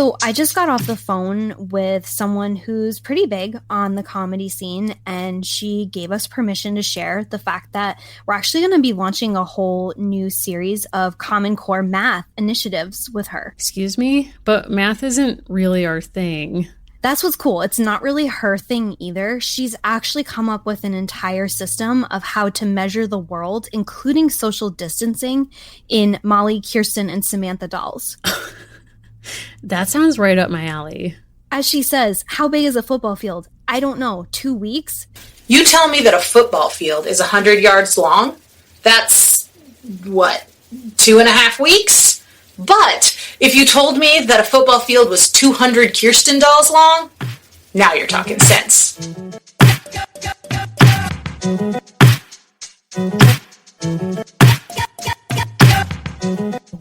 So I just got off the phone with someone who's pretty big on the comedy scene, and she gave us permission to share the fact that we're actually going to be launching a whole new series of Common Core math initiatives with her. Excuse me, but math isn't really our thing. That's what's cool. It's not really her thing either. She's actually come up with an entire system of how to measure the world, including social distancing, in Molly, Kirsten, and Samantha dolls. That sounds right up my alley. As she says, how big is a football field? I don't know, 2 weeks? You tell me that a football field is 100 yards long? That's, what, 2.5 weeks? But if you told me that a football field was 200 Kirsten dolls long, now you're talking sense.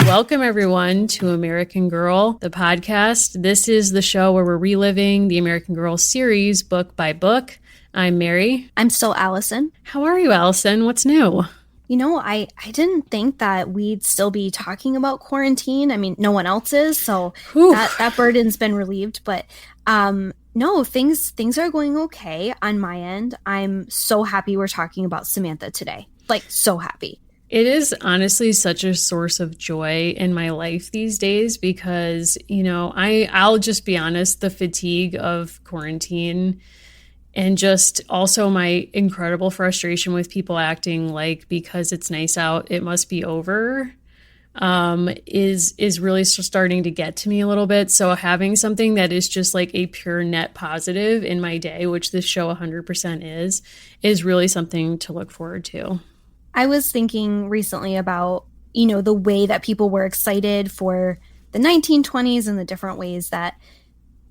Welcome, everyone, to American Girl, the podcast. This is the show where we're reliving the American Girl series book by book. I'm Mary. I'm still Allison. How are you, Allison? What's new? You know, I didn't think that we'd still be talking about quarantine. I mean, no one else is, so that burden's been relieved. But no, things are going okay on my end. I'm so happy we're talking about Samantha today. Like, so happy. It is honestly such a source of joy in my life these days because, you know, I'll just be honest, the fatigue of quarantine and just also my incredible frustration with people acting like because it's nice out, it must be over, is really starting to get to me a little bit. So having something that is just like a pure net positive in my day, which this show 100% is really something to look forward to. I was thinking recently about, you know, the way that people were excited for the 1920s and the different ways that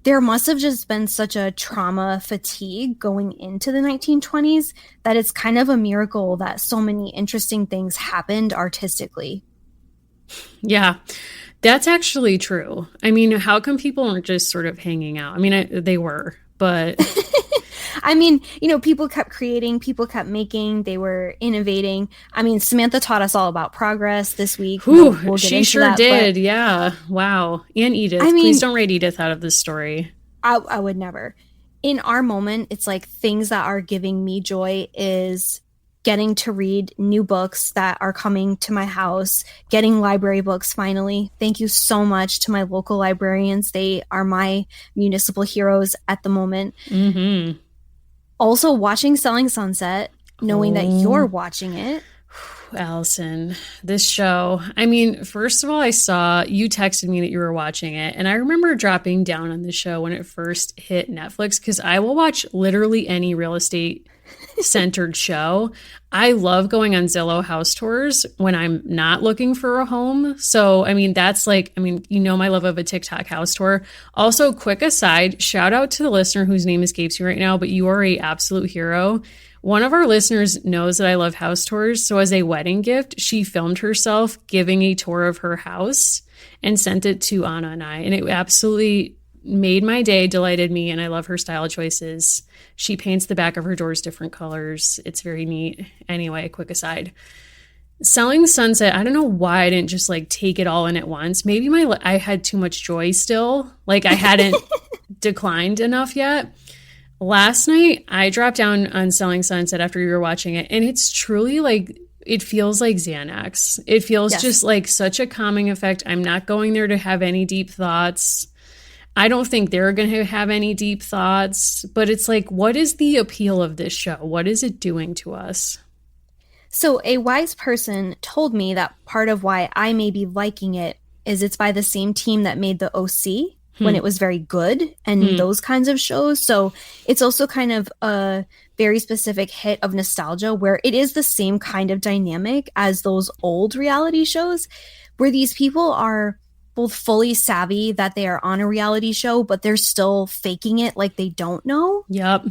there must have just been such a trauma fatigue going into the 1920s that it's kind of a miracle that so many interesting things happened artistically. Yeah, that's actually true. I mean, how come people weren't just sort of hanging out? I mean, they were, but... I mean, you know, people kept creating, people kept making, they were innovating. I mean, Samantha taught us all about progress this week. We'll get she into sure that, did. Yeah. Wow. And Edith. I mean, please don't write Edith out of this story. I would never. In our moment, it's like things that are giving me joy is getting to read new books that are coming to my house, getting library books finally. Thank you so much to my local librarians. They are my municipal heroes at the moment. Mm-hmm. Also watching Selling Sunset, knowing that you're watching it. Allison, this show. I mean, first of all, I saw you texted me that you were watching it. And I remember dropping down on the show when it first hit Netflix because I will watch literally any real estate centered show. I love going on Zillow house tours when I'm not looking for a home. So, I mean, that's like, I mean, you know, my love of a TikTok house tour. Also, quick aside, shout out to the listener whose name escapes me right now, but you are an absolute hero. One of our listeners knows that I love house tours. So as a wedding gift, she filmed herself giving a tour of her house and sent it to Anna and I. And it absolutely made my day, delighted me, and I love her style choices. She paints the back of her doors different colors. It's very neat. Anyway, quick aside. Selling Sunset, I don't know why I didn't just like take it all in at once. Maybe I had too much joy still. Like I hadn't declined enough yet. Last night, I dropped down on Selling Sunset after you were watching it, and it's truly like, it feels like Xanax. It feels just like such a calming effect. I'm not going there to have any deep thoughts. I don't think they're going to have any deep thoughts, but it's like, what is the appeal of this show? What is it doing to us? So a wise person told me that part of why I may be liking it is it's by the same team that made the OC when it was very good and those kinds of shows. So it's also kind of a very specific hit of nostalgia where it is the same kind of dynamic as those old reality shows where these people are both fully savvy that they are on a reality show, but they're still faking it like they don't know. Yep.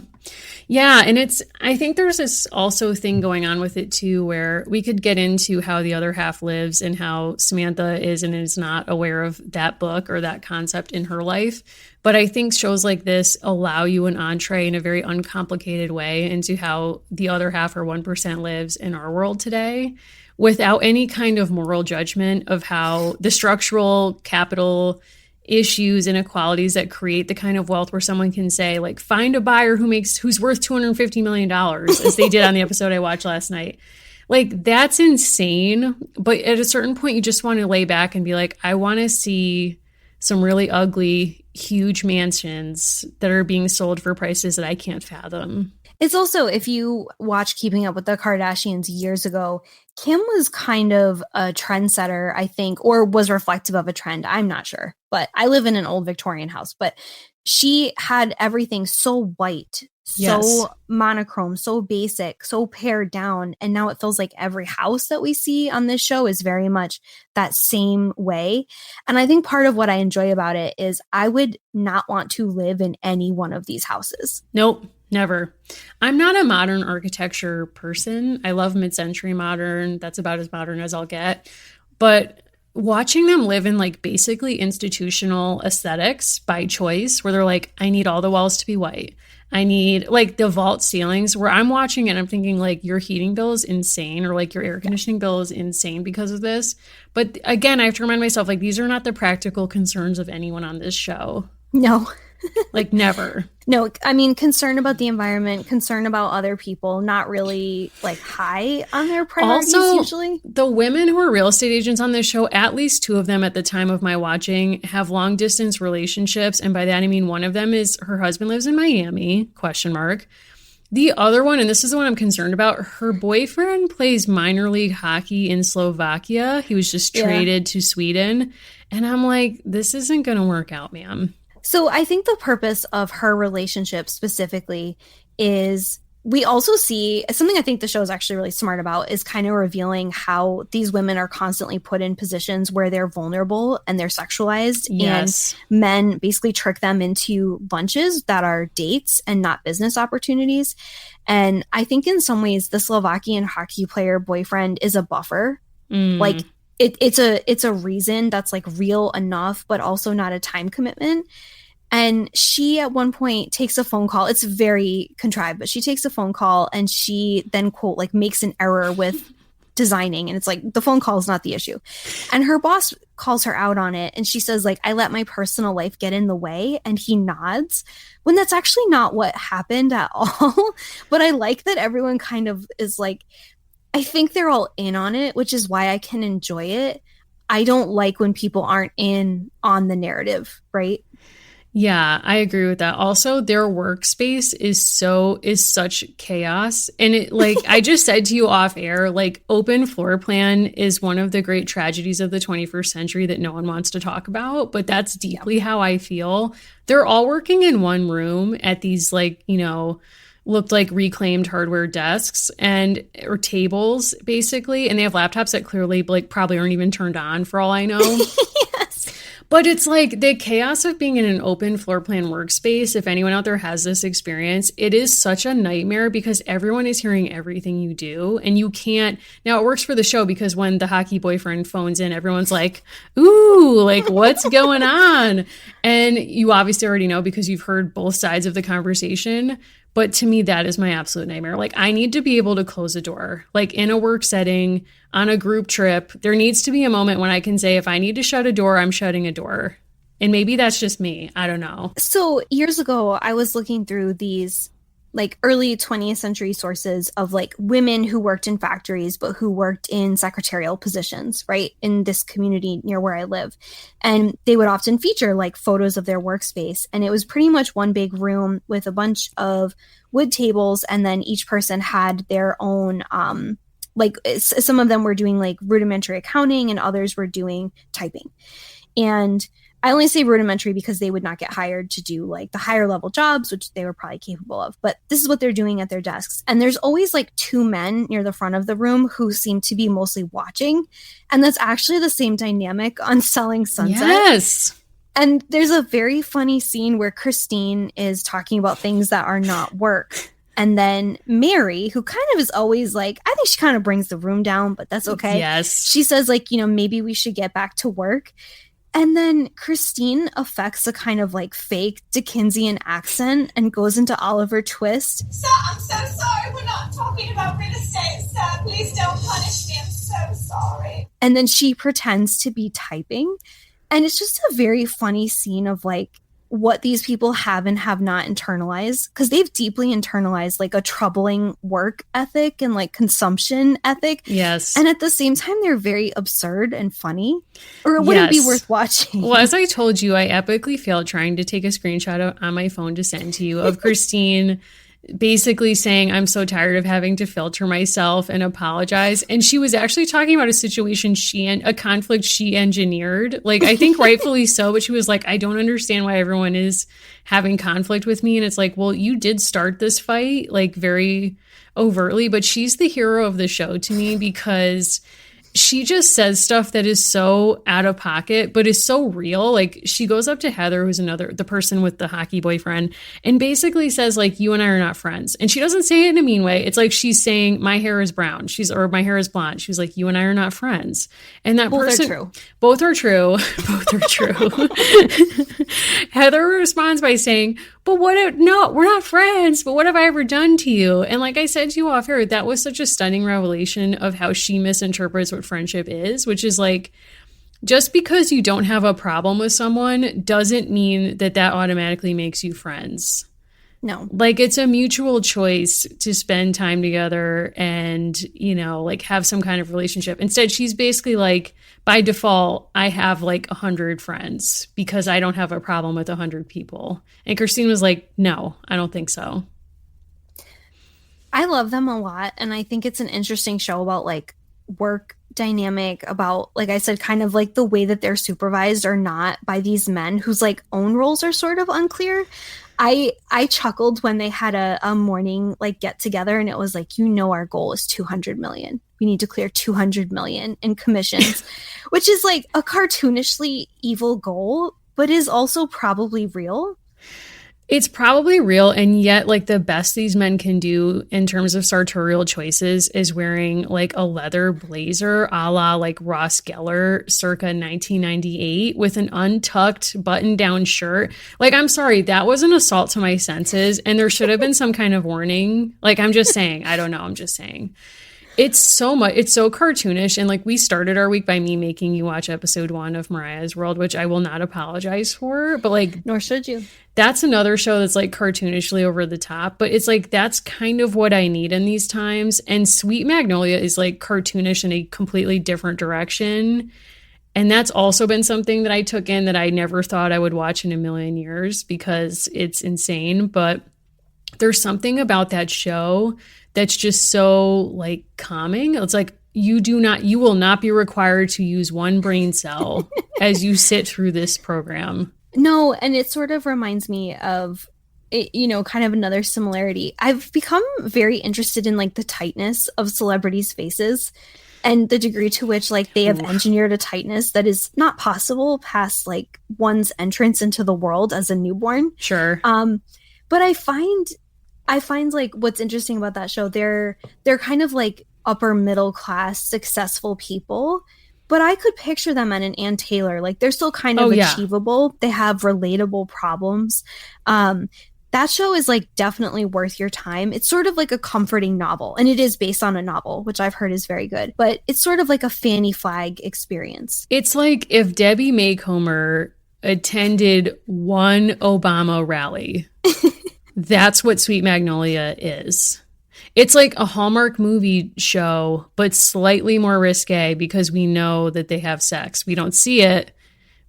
Yeah. And I think there's this also thing going on with it too, where we could get into how the other half lives and how Samantha is and is not aware of that book or that concept in her life. But I think shows like this allow you an entree in a very uncomplicated way into how the other half or 1% lives in our world today, without any kind of moral judgment of how the structural capital issues, inequalities that create the kind of wealth where someone can say, like, find a buyer who's worth $250 million, as they did on the episode I watched last night. Like, that's insane. But at a certain point, you just want to lay back and be like, I want to see some really ugly, huge mansions that are being sold for prices that I can't fathom. It's also, if you watch Keeping Up with the Kardashians years ago, Kim was kind of a trendsetter, I think, or was reflective of a trend. I'm not sure, but I live in an old Victorian house, but she had everything so white, so monochrome, so basic, so pared down. And now it feels like every house that we see on this show is very much that same way. And I think part of what I enjoy about it is I would not want to live in any one of these houses. Nope. Never. I'm not a modern architecture person. I love mid-century modern. That's about as modern as I'll get. But watching them live in like basically institutional aesthetics by choice, where they're like, I need all the walls to be white. I need like the vault ceilings, where I'm watching it and I'm thinking like your heating bill is insane, or like your air conditioning bill is insane because of this. But again, I have to remind myself, like, these are not the practical concerns of anyone on this show. No. Like, never. No, I mean, concern about the environment, concern about other people, not really like high on their priorities also, usually. The women who are real estate agents on this show, at least two of them at the time of my watching, have long distance relationships. And by that, I mean one of them is her husband lives in Miami, ? The other one, and this is the one I'm concerned about, her boyfriend plays minor league hockey in Slovakia. He was just traded to Sweden. And I'm like, this isn't going to work out, ma'am. So I think the purpose of her relationship specifically is we also see something I think the show is actually really smart about is kind of revealing how these women are constantly put in positions where they're vulnerable and they're sexualized. Yes. And men basically trick them into bunches that are dates and not business opportunities. And I think in some ways the Slovakian hockey player boyfriend is a buffer. Like it's a reason that's like real enough, but also not a time commitment. And she at one point takes a phone call. It's very contrived, but she takes a phone call and she then, quote, like makes an error with designing. And it's like, the phone call is not the issue. And her boss calls her out on it. And she says, like, I let my personal life get in the way. And he nods, when that's actually not what happened at all. But I like that everyone kind of is like, I think they're all in on it, which is why I can enjoy it. I don't like when people aren't in on the narrative, right? Yeah, I agree with that. Also, their workspace is such chaos. And it, like I just said to you off air, like, open floor plan is one of the great tragedies of the 21st century that no one wants to talk about. But that's deeply how I feel. They're all working in one room at these, like, you know, looked like reclaimed hardware desks or tables, basically. And they have laptops that clearly, like, probably aren't even turned on for all I know. Yes. But it's like the chaos of being in an open floor plan workspace. If anyone out there has this experience, it is such a nightmare because everyone is hearing everything you do and you can't. Now, it works for the show because when the hockey boyfriend phones in, everyone's like, ooh, like, what's going on? And you obviously already know because you've heard both sides of the conversation. But to me, that is my absolute nightmare. Like, I need to be able to close a door. Like, in a work setting, on a group trip, there needs to be a moment when I can say, if I need to shut a door, I'm shutting a door. And maybe that's just me. I don't know. So years ago, I was looking through these like early 20th century sources of like women who worked in factories, but who worked in secretarial positions, right? In this community near where I live. And they would often feature like photos of their workspace. And it was pretty much one big room with a bunch of wood tables. And then each person had their own, like some of them were doing like rudimentary accounting and others were doing typing. And I only say rudimentary because they would not get hired to do like the higher level jobs, which they were probably capable of. But this is what they're doing at their desks. And there's always like two men near the front of the room who seem to be mostly watching. And that's actually the same dynamic on Selling Sunset. Yes. And there's a very funny scene where Christine is talking about things that are not work. And then Mary, who kind of is always like, I think she kind of brings the room down, but that's okay. Yes. She says like, you know, maybe we should get back to work. And then Christine affects a kind of like fake Dickensian accent and goes into Oliver Twist. Sir, I'm so sorry. We're not talking about real estate, sir. Please don't punish me. I'm so sorry. And then she pretends to be typing. And it's just a very funny scene of like what these people have and have not internalized, because they've deeply internalized like a troubling work ethic and like consumption ethic. Yes. And at the same time, they're very absurd and funny, or it wouldn't be worth watching. Well, as I told you, I epically failed trying to take a screenshot on my phone to send to you of Christine basically saying, I'm so tired of having to filter myself and apologize. And she was actually talking about a situation a conflict she engineered. Like, I think rightfully so, but she was like, I don't understand why everyone is having conflict with me. And it's like, well, you did start this fight, like very overtly, but she's the hero of the show to me because she just says stuff that is so out of pocket, but is so real. Like, she goes up to Heather, who's the person with the hockey boyfriend, and basically says, like, you and I are not friends. And she doesn't say it in a mean way. It's like she's saying, my hair is brown. Or my hair is blonde. She's like, you and I are not friends. And that Both person. are true. Both are true. Both are true. Heather responds by saying, but no, we're not friends, but what have I ever done to you? And like I said to you off air, that was such a stunning revelation of how she misinterprets what friendship is, which is like, just because you don't have a problem with someone doesn't mean that automatically makes you friends. No. Like, it's a mutual choice to spend time together and, like have some kind of relationship. Instead, she's basically like, by default, I have like 100 friends because I don't have a problem with 100 people. And Christine was like, no, I don't think so. I love them a lot. And I think it's an interesting show about like work dynamic, about, like I said, kind of like the way that they're supervised or not by these men whose like own roles are sort of unclear. I chuckled when they had a morning like get together, and it was like, our goal is 200 million. We need to clear 200 million in commissions, which is like a cartoonishly evil goal, but is also probably real. It's probably real, and yet like the best these men can do in terms of sartorial choices is wearing like a leather blazer a la like Ross Geller circa 1998 with an untucked button-down shirt. Like, I'm sorry, that was an assault to my senses, and there should have been some kind of warning. Like, I'm just saying, I don't know, I'm just saying. It's so cartoonish. And like, we started our week by me making you watch episode 1 of Mariah's World, which I will not apologize for, but like, nor should you. That's another show that's like cartoonishly over the top, but it's like, that's kind of what I need in these times. And Sweet Magnolia is like cartoonish in a completely different direction. And that's also been something that I took in that I never thought I would watch in a million years because it's insane. But there's something about that show that's just so like calming. It's like, you will not be required to use one brain cell as you sit through this program. No, and it sort of reminds me of, kind of another similarity. I've become very interested in like the tightness of celebrities' faces and the degree to which like they have engineered a tightness that is not possible past like one's entrance into the world as a newborn. Sure. But I find like what's interesting about that show, they're kind of like upper middle class successful people, but I could picture them at an Ann Taylor. Like, they're still kind of achievable. They have relatable problems. That show is like definitely worth your time. It's sort of like a comforting novel, and it is based on a novel, which I've heard is very good, but it's sort of like a Fanny Flagg experience. It's like if Debbie Maycomer attended one Obama rally. That's what Sweet Magnolia is. It's like a Hallmark movie show, but slightly more risque because we know that they have sex. We don't see it,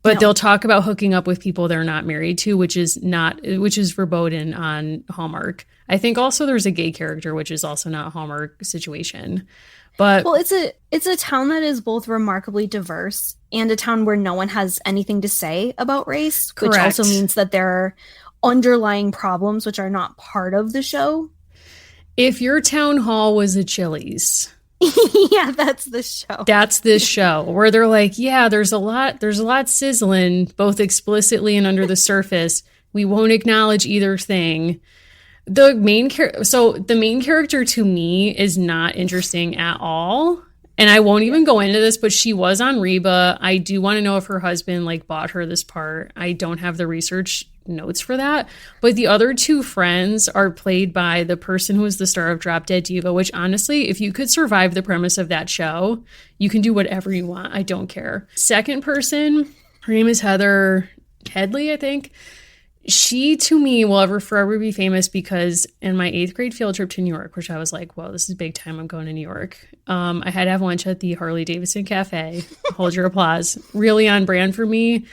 but they'll talk about hooking up with people they're not married to, which is verboten on Hallmark. I think also there's a gay character, which is also not a Hallmark situation. But well, it's a town that is both remarkably diverse and a town where no one has anything to say about race, correct. Which also means that there are underlying problems which are not part of the show. If your town hall was a Chili's. Yeah, that's the show. That's this show where they're like, yeah, there's a lot sizzling, both explicitly and under the surface. We won't acknowledge either thing. The main character to me is not interesting at all. And I won't even go into this, but she was on Reba. I do want to know if her husband like bought her this part. I don't have the research notes for that. But the other two friends are played by the person who was the star of Drop Dead Diva, which honestly, if you could survive the premise of that show, you can do whatever you want. I don't care. Second person, Her name is Heather Headley, I think. She, to me, will ever forever be famous because in my 8th grade field trip to New York, which I was like, whoa, this is big time. I'm going to New York. I had to have lunch at the Harley Davidson Cafe. Hold your applause. Really on brand for me.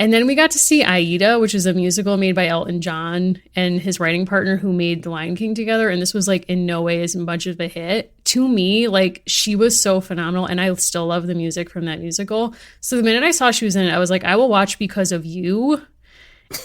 And then we got to see Aida, which is a musical made by Elton John and his writing partner who made The Lion King together. And this was like in no way as much of a hit. To me, like she was so phenomenal. And I still love the music from that musical. So the minute I saw she was in it, I was like, I will watch because of you.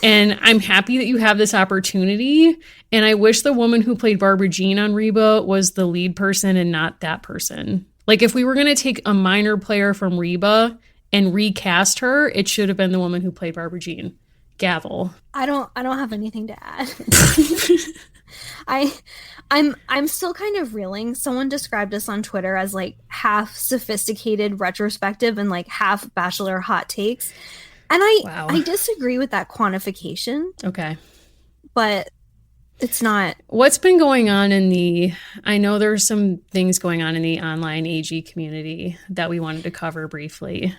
And I'm happy that you have this opportunity. And I wish the woman who played Barbara Jean on Reba was the lead person and not that person. Like if we were going to take a minor player from Reba and recast her, it should have been the woman who played Barbara Jean. Gavel. I don't have anything to add. I'm still kind of reeling. Someone described us on Twitter as like half sophisticated retrospective and like half Bachelor hot takes. And I disagree with that quantification. Okay. But it's not. What's been going on I know there's some things going on in the online AG community that we wanted to cover briefly.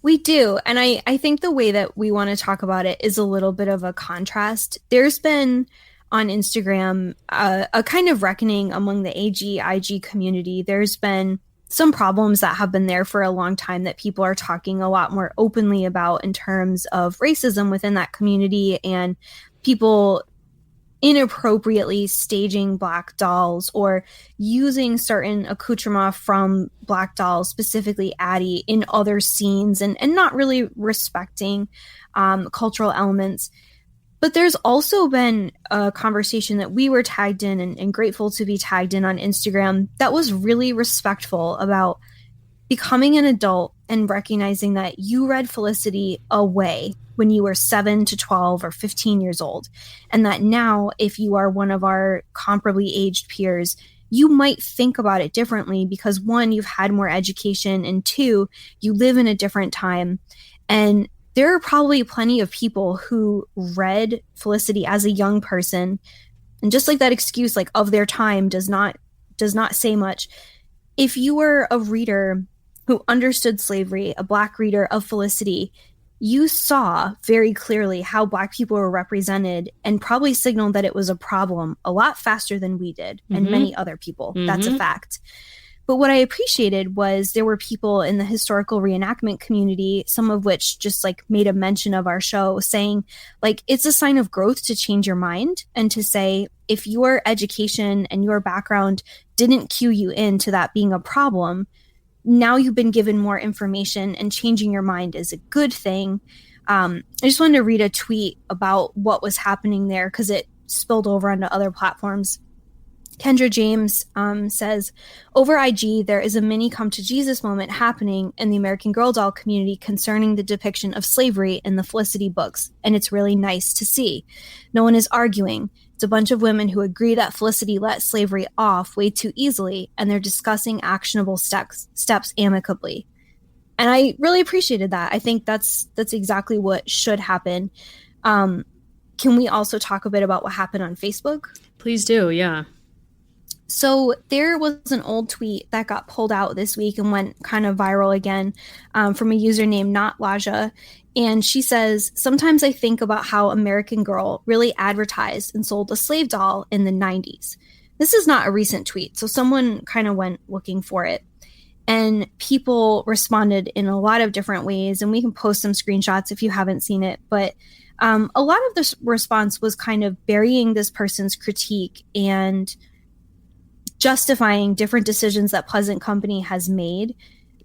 We do. And I think the way that we want to talk about it is a little bit of a contrast. There's been on Instagram a kind of reckoning among the AG, IG community. There's been some problems that have been there for a long time that people are talking a lot more openly about in terms of racism within that community and people inappropriately staging Black dolls or using certain accoutrements from Black dolls, specifically Addie, in other scenes and not really respecting cultural elements. But there's also been a conversation that we were tagged in and grateful to be tagged in on Instagram that was really respectful about becoming an adult and recognizing that you read Felicity away when you were 7 to 12 or 15 years old. And that now, if you are one of our comparably aged peers, you might think about it differently because 1, you've had more education, and 2, you live in a different time. And there are probably plenty of people who read Felicity as a young person. And just like that excuse, like of their time does not say much. If you were a reader who understood slavery, a Black reader of Felicity, you saw very clearly how Black people were represented and probably signaled that it was a problem a lot faster than we did and many other people. That's a fact. But what I appreciated was there were people in the historical reenactment community, some of which just like made a mention of our show, saying like it's a sign of growth to change your mind and to say if your education and your background didn't cue you into that being a problem, now you've been given more information and changing your mind is a good thing. I just wanted to read a tweet about what was happening there because it spilled over onto other platforms. Kendra James says, over IG, there is a mini come to Jesus moment happening in the American Girl doll community concerning the depiction of slavery in the Felicity books, and it's really nice to see. No one is arguing. It's a bunch of women who agree that Felicity let slavery off way too easily, and they're discussing actionable steps amicably. And I really appreciated that. I think that's exactly what should happen. Can we also talk a bit about what happened on Facebook? Please do, yeah. So there was an old tweet that got pulled out this week and went kind of viral again from a user named Not Laja. And she says, sometimes I think about how American Girl really advertised and sold a slave doll in the 90s. This is not a recent tweet, so someone kind of went looking for it. And people responded in a lot of different ways, and we can post some screenshots if you haven't seen it. But a lot of this response was kind of burying this person's critique and justifying different decisions that Pleasant Company has made.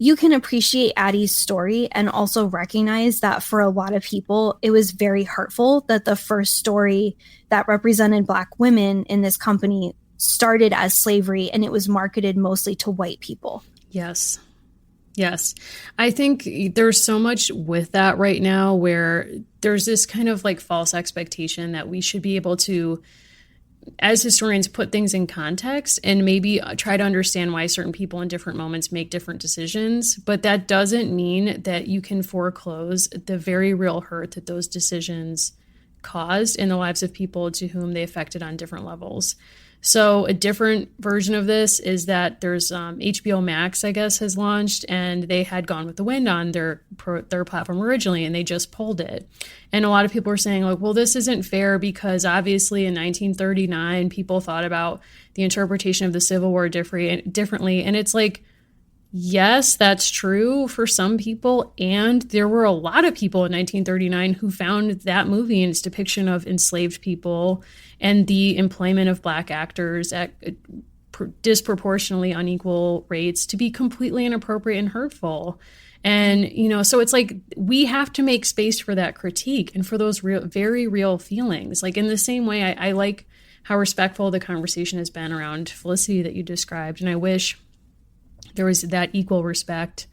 You can appreciate Addie's story and also recognize that for a lot of people, it was very hurtful that the first story that represented Black women in this company started as slavery and it was marketed mostly to white people. Yes. Yes. I think there's so much with that right now where there's this kind of like false expectation that we should be able to, as historians, put things in context and maybe try to understand why certain people in different moments make different decisions. But that doesn't mean that you can foreclose the very real hurt that those decisions caused in the lives of people to whom they affected on different levels. So a different version of this is that there's HBO Max, I guess, has launched, and they had Gone with the Wind on their platform originally, and they just pulled it. And a lot of people were saying, like, well, this isn't fair because obviously in 1939, people thought about the interpretation of the Civil War differently. And it's like, yes, that's true for some people. And there were a lot of people in 1939 who found that movie and its depiction of enslaved people and the employment of Black actors at disproportionately unequal rates to be completely inappropriate and hurtful. And, so it's like we have to make space for that critique and for those real, very real feelings. Like in the same way, I like how respectful the conversation has been around Felicity that you described. And I wish there was that equal respect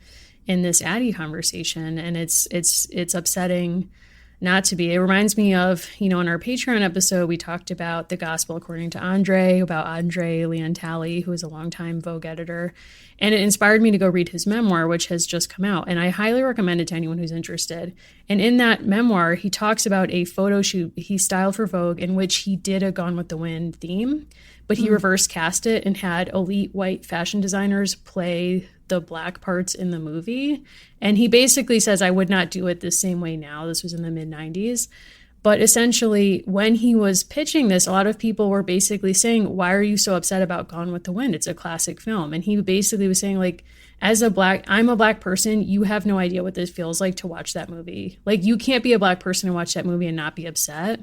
in this Addie conversation, and it's upsetting not to be. It reminds me of, in our Patreon episode, we talked about The Gospel According to Andre, about Andre Leontali, who is a longtime Vogue editor, and it inspired me to go read his memoir, which has just come out, and I highly recommend it to anyone who's interested. And in that memoir, he talks about a photo shoot he styled for Vogue in which he did a Gone with the Wind theme, but he reverse cast it and had elite white fashion designers play the Black parts in the movie. And he basically says, I would not do it the same way now. This was in the mid-90s. But essentially, when he was pitching this, a lot of people were basically saying, why are you so upset about Gone with the Wind? It's a classic film. And he basically was saying, like, I'm a Black person. You have no idea what this feels like to watch that movie. Like, you can't be a Black person and watch that movie and not be upset.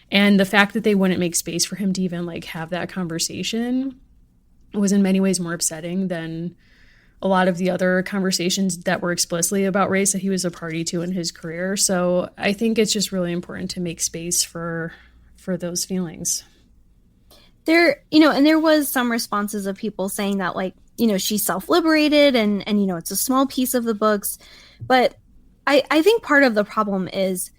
And the fact that they wouldn't make space for him to even like have that conversation was in many ways more upsetting than a lot of the other conversations that were explicitly about race that he was a party to in his career. So I think it's just really important to make space for those feelings. There, and there was some responses of people saying that, like, she's self-liberated and it's a small piece of the books. But I think part of the problem is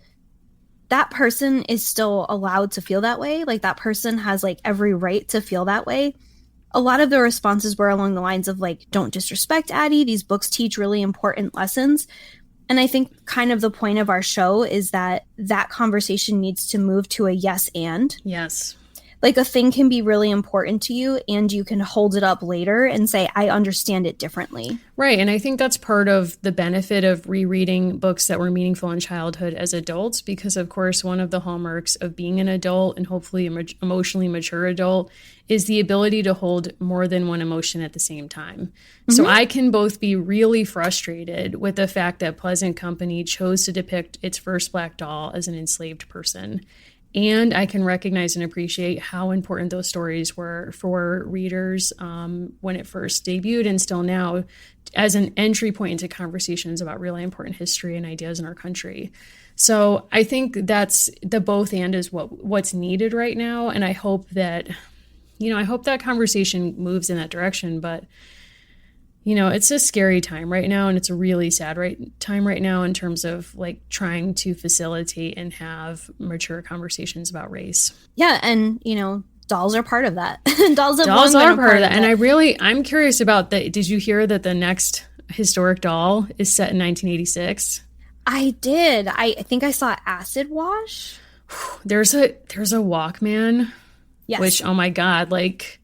that person is still allowed to feel that way. Like, that person has like every right to feel that way. A lot of the responses were along the lines of like, don't disrespect Addie. These books teach really important lessons. And I think kind of the point of our show is that conversation needs to move to a yes and. Yes. Like, a thing can be really important to you and you can hold it up later and say, I understand it differently. Right. And I think that's part of the benefit of rereading books that were meaningful in childhood as adults, because, of course, one of the hallmarks of being an adult and hopefully an emotionally mature adult is the ability to hold more than one emotion at the same time. Mm-hmm. So I can both be really frustrated with the fact that Pleasant Company chose to depict its first Black doll as an enslaved person. And I can recognize and appreciate how important those stories were for readers when it first debuted and still now as an entry point into conversations about really important history and ideas in our country. So I think that's the both and is what's needed right now. And I hope that, that conversation moves in that direction. But it's a scary time right now, and it's a really sad time right now in terms of like trying to facilitate and have mature conversations about race. Yeah, and dolls are part of that. dolls are part of that. And I'm curious about that. Did you hear that the next historic doll is set in 1986? I did. I think I saw Acid Wash. There's a Walkman. Yes. Which, oh my God, like.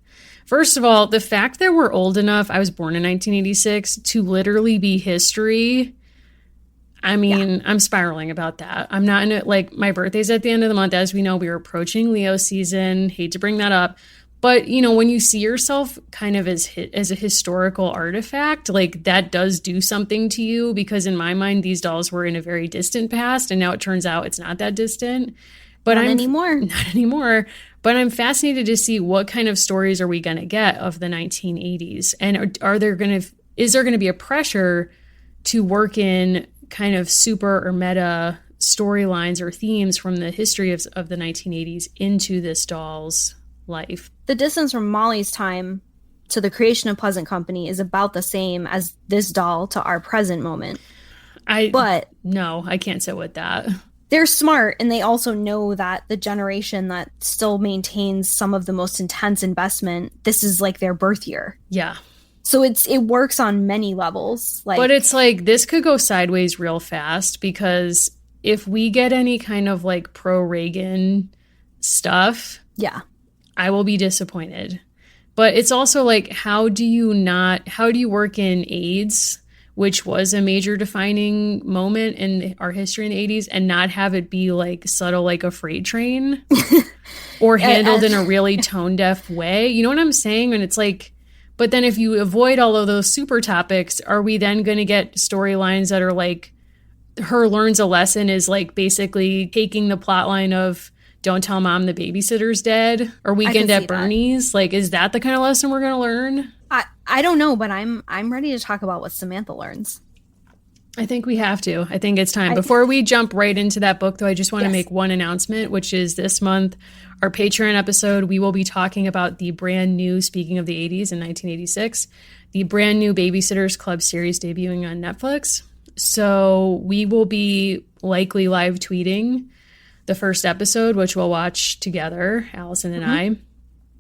First of all, the fact that we're old enough, I was born in 1986, to literally be history, I mean, yeah. I'm spiraling about that. I'm not in it, like, my birthday's at the end of the month. As we know, we are approaching Leo season. Hate to bring that up. But, when you see yourself kind of as a historical artifact, like, that does do something to you, because in my mind, these dolls were in a very distant past, and now it turns out it's not that distant. But Not anymore. Not anymore. But I'm fascinated to see what kind of stories are we going to get of the 1980s, and is there going to be a pressure to work in kind of super or meta storylines or themes from the history of the 1980s into this doll's life? The distance from Molly's time to the creation of Pleasant Company is about the same as this doll to our present moment. No, I can't sit with that. They're smart, and they also know that the generation that still maintains some of the most intense investment, this is like their birth year. Yeah. So it works on many levels. But it's like, this could go sideways real fast, because if we get any kind of like pro-Reagan stuff, yeah, I will be disappointed. But it's also like, how do you work in AIDS, which was a major defining moment in our history in the 80s, and not have it be like subtle like a freight train or handled in a really tone deaf way? You know what I'm saying? And it's like, but then if you avoid all of those super topics, are we then going to get storylines that are like, her learns a lesson is like basically taking the plot line of don't tell mom the babysitter's dead or Weekend at Bernie's? Like, is that the kind of lesson we're going to learn? I don't know, but I'm ready to talk about what Samantha learns. I think we have to. I think it's time. Before we jump right into that book, though, I just want to make one announcement, which is this month, our Patreon episode, we will be talking about the brand new, speaking of the 80s in 1986, the brand new Babysitters Club series debuting on Netflix. So we will be likely live tweeting the first episode, which we'll watch together, Allison and I.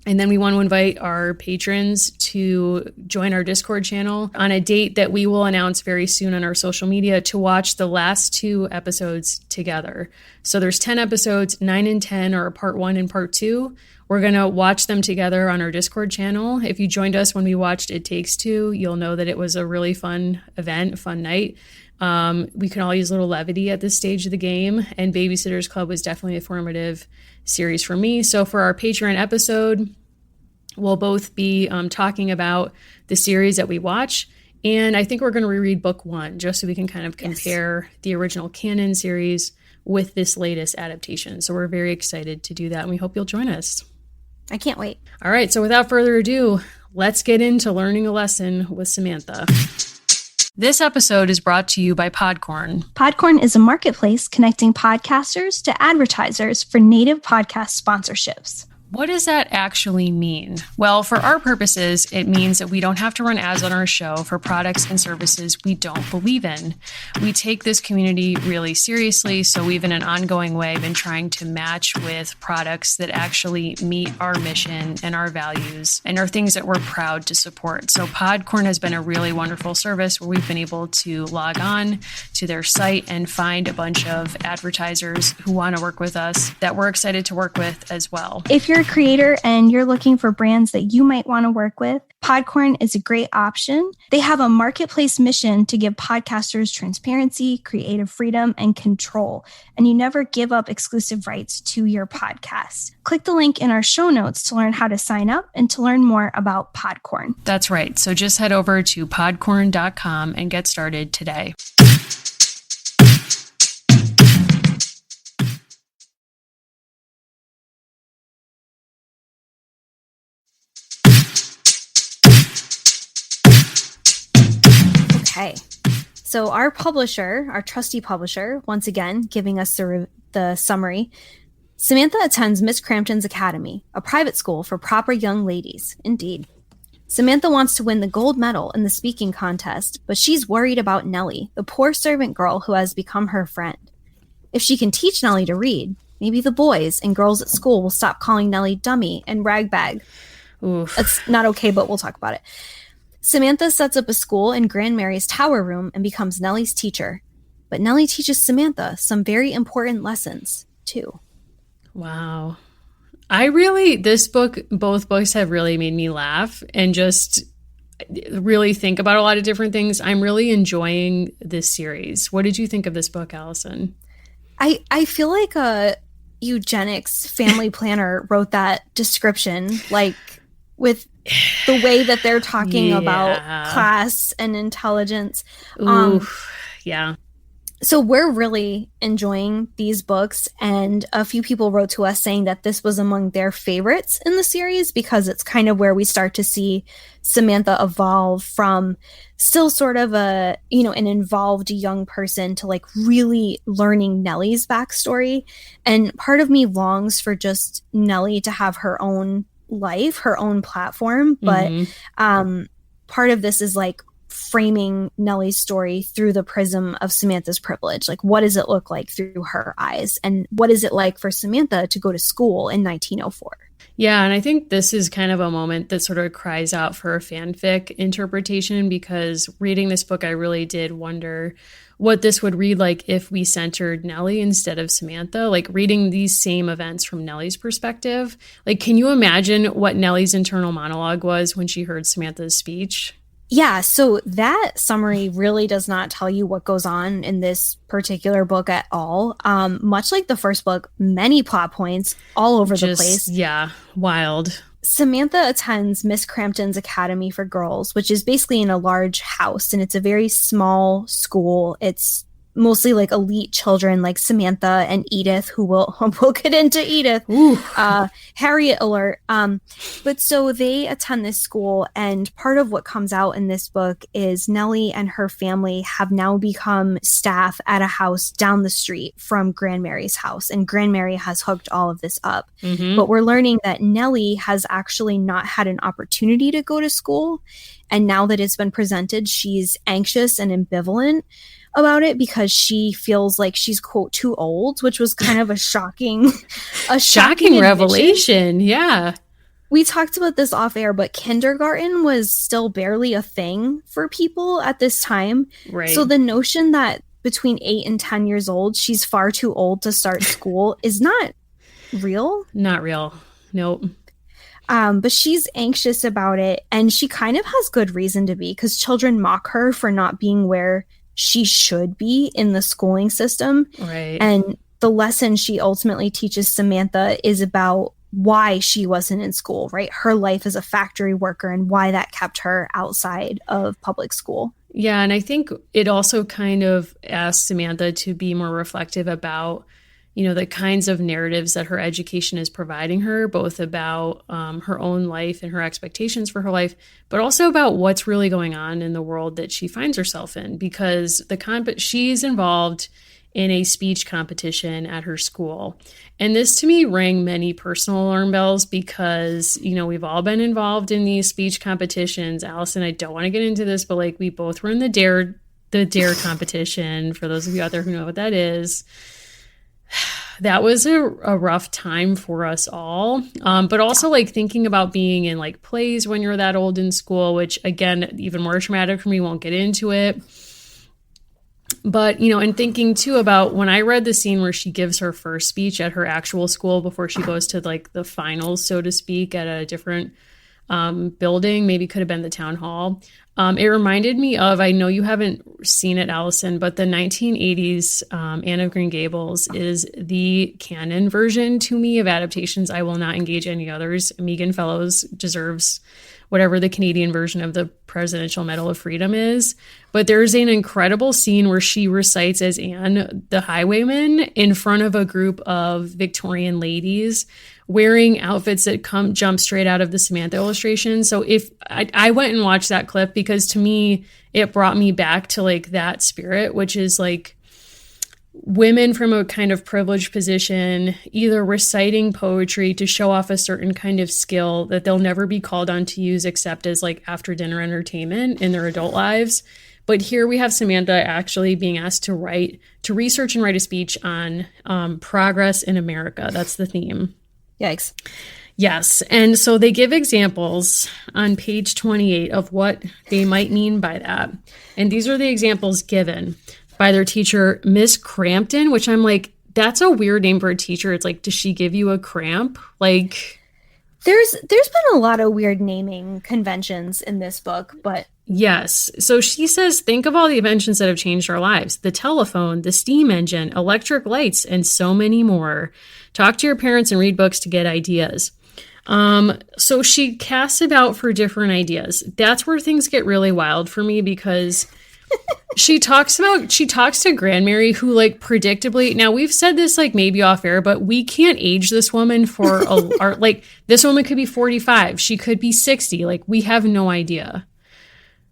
And then we want to invite our patrons to join our Discord channel on a date that we will announce very soon on our social media to watch the last 2 episodes together. So there's 10 episodes, 9 and 10 are part 1 and part 2. We're going to watch them together on our Discord channel. If you joined us when we watched It Takes Two, you'll know that it was a really fun event, fun night. We can all use a little levity at this stage of the game, and Babysitters Club was definitely a formative series for me. So for our Patreon episode, we'll both be talking about the series that we watch, and I think we're going to reread book 1 just so we can kind of compare the original canon series with this latest adaptation. So we're very excited to do that, and we hope you'll join us. I can't wait. All right, so without further ado, let's get into learning a lesson with Samantha. This episode is brought to you by Podcorn. Podcorn is a marketplace connecting podcasters to advertisers for native podcast sponsorships. What does that actually mean? Well, for our purposes, it means that we don't have to run ads on our show for products and services we don't believe in. We take this community really seriously, so we've in an ongoing way been trying to match with products that actually meet our mission and our values and are things that we're proud to support. So Podcorn has been a really wonderful service where we've been able to log on to their site and find a bunch of advertisers who want to work with us that we're excited to work with as well. If you're a creator and you're looking for brands that you might want to work with, Podcorn is a great option. They have a marketplace mission to give podcasters transparency, creative freedom, and control, and you never give up exclusive rights to your podcast. Click the link in our show notes to learn how to sign up and to learn more about Podcorn. That's right. So just head over to podcorn.com and get started today. Okay, so our publisher, our trusty publisher, once again, giving us the summary. Samantha attends Miss Crampton's Academy, a private school for proper young ladies. Indeed. Samantha wants to win the gold medal in the speaking contest, but she's worried about Nellie, the poor servant girl who has become her friend. If she can teach Nellie to read, maybe the boys and girls at school will stop calling Nellie dummy and ragbag. Oof. That's not okay, but we'll talk about it. Samantha sets up a school in Grand Mary's tower room and becomes Nellie's teacher. But Nellie teaches Samantha some very important lessons, too. Wow. Both books have really made me laugh and just really think about a lot of different things. I'm really enjoying this series. What did you think of this book, Allison? I feel like a eugenics family planner wrote that description, like with the way that they're talking about class and intelligence. Yeah. So we're really enjoying these books, and a few people wrote to us saying that this was among their favorites in the series because it's kind of where we start to see Samantha evolve from still sort of an involved young person to like really learning Nellie's backstory. And part of me longs for just Nellie to have her own life, her own platform. But part of this is like framing Nellie's story through the prism of Samantha's privilege. Like, what does it look like through her eyes? And what is it like for Samantha to go to school in 1904? Yeah, and I think this is kind of a moment that sort of cries out for a fanfic interpretation, because reading this book, I really did wonder what this would read like if we centered Nellie instead of Samantha, like reading these same events from Nellie's perspective. Like, can you imagine what Nellie's internal monologue was when she heard Samantha's speech? Yeah, so that summary really does not tell you what goes on in this particular book at all. Much like the first book, many plot points all over the place. Yeah, wild. Samantha attends Miss Crampton's Academy for Girls, which is basically in a large house, and it's a very small school. It's mostly like elite children like Samantha and Edith, who we'll get into Edith. Harriet alert. But so they attend this school, and part of what comes out in this book is Nellie and her family have now become staff at a house down the street from Grand Mary's house, and Grand Mary has hooked all of this up. But we're learning that Nellie has actually not had an opportunity to go to school, and now that it's been presented, she's anxious and ambivalent about it because she feels like she's, quote, too old, which was kind of a shocking revelation. Yeah. We talked about this off air, but kindergarten was still barely a thing for people at this time. Right. So the notion that between 8 and 10 years old, she's far too old to start school is not real. Not real. Nope. But she's anxious about it, and she kind of has good reason to be, because children mock her for not being where she should be in the schooling system. Right. And the lesson she ultimately teaches Samantha is about why she wasn't in school, right? Her life as a factory worker and why that kept her outside of public school. Yeah, and I think it also kind of asks Samantha to be more reflective about, you know, the kinds of narratives that her education is providing her, both about her own life and her expectations for her life, but also about what's really going on in the world that she finds herself in, because she's involved in a speech competition at her school. And this to me rang many personal alarm bells because, you know, we've all been involved in these speech competitions. Allison, I don't want to get into this, but like we both were in the Dare competition, for those of you out there who know what that is. That was a rough time for us all. But also like thinking about being in like plays when you're that old in school, which again, even more traumatic for me, won't get into it. But, you know, and thinking too about when I read the scene where she gives her first speech at her actual school before she goes to like the finals, so to speak, at a different building, maybe could have been the town hall. It reminded me of, I know you haven't seen it, Allison, but the 1980s Anne of Green Gables is the canon version to me of adaptations. I will not engage any others. Megan Fellows deserves whatever the Canadian version of the Presidential Medal of Freedom is. But there's an incredible scene where she recites as Anne, the highwayman, in front of a group of Victorian ladies wearing outfits that jump straight out of the Samantha illustration. So if I went and watched that clip because to me, it brought me back to like that spirit, which is like women from a kind of privileged position, either reciting poetry to show off a certain kind of skill that they'll never be called on to use except as like after dinner entertainment in their adult lives. But here we have Samantha actually being asked to research and write a speech on progress in America. That's the theme. Yikes. Yes. And so they give examples on page 28 of what they might mean by that. And these are the examples given by their teacher, Miss Crampton, which I'm like, that's a weird name for a teacher. It's like, does she give you a cramp? Like, there's been a lot of weird naming conventions in this book, but yes. So she says, think of all the inventions that have changed our lives: the telephone, the steam engine, electric lights, and so many more. Talk to your parents and read books to get ideas. So she casts about for different ideas. That's where things get really wild for me because she talks to Grand Mary, who like predictably, now we've said this like maybe off air, but we can't age this woman for like this woman could be 45. She could be 60. Like we have no idea.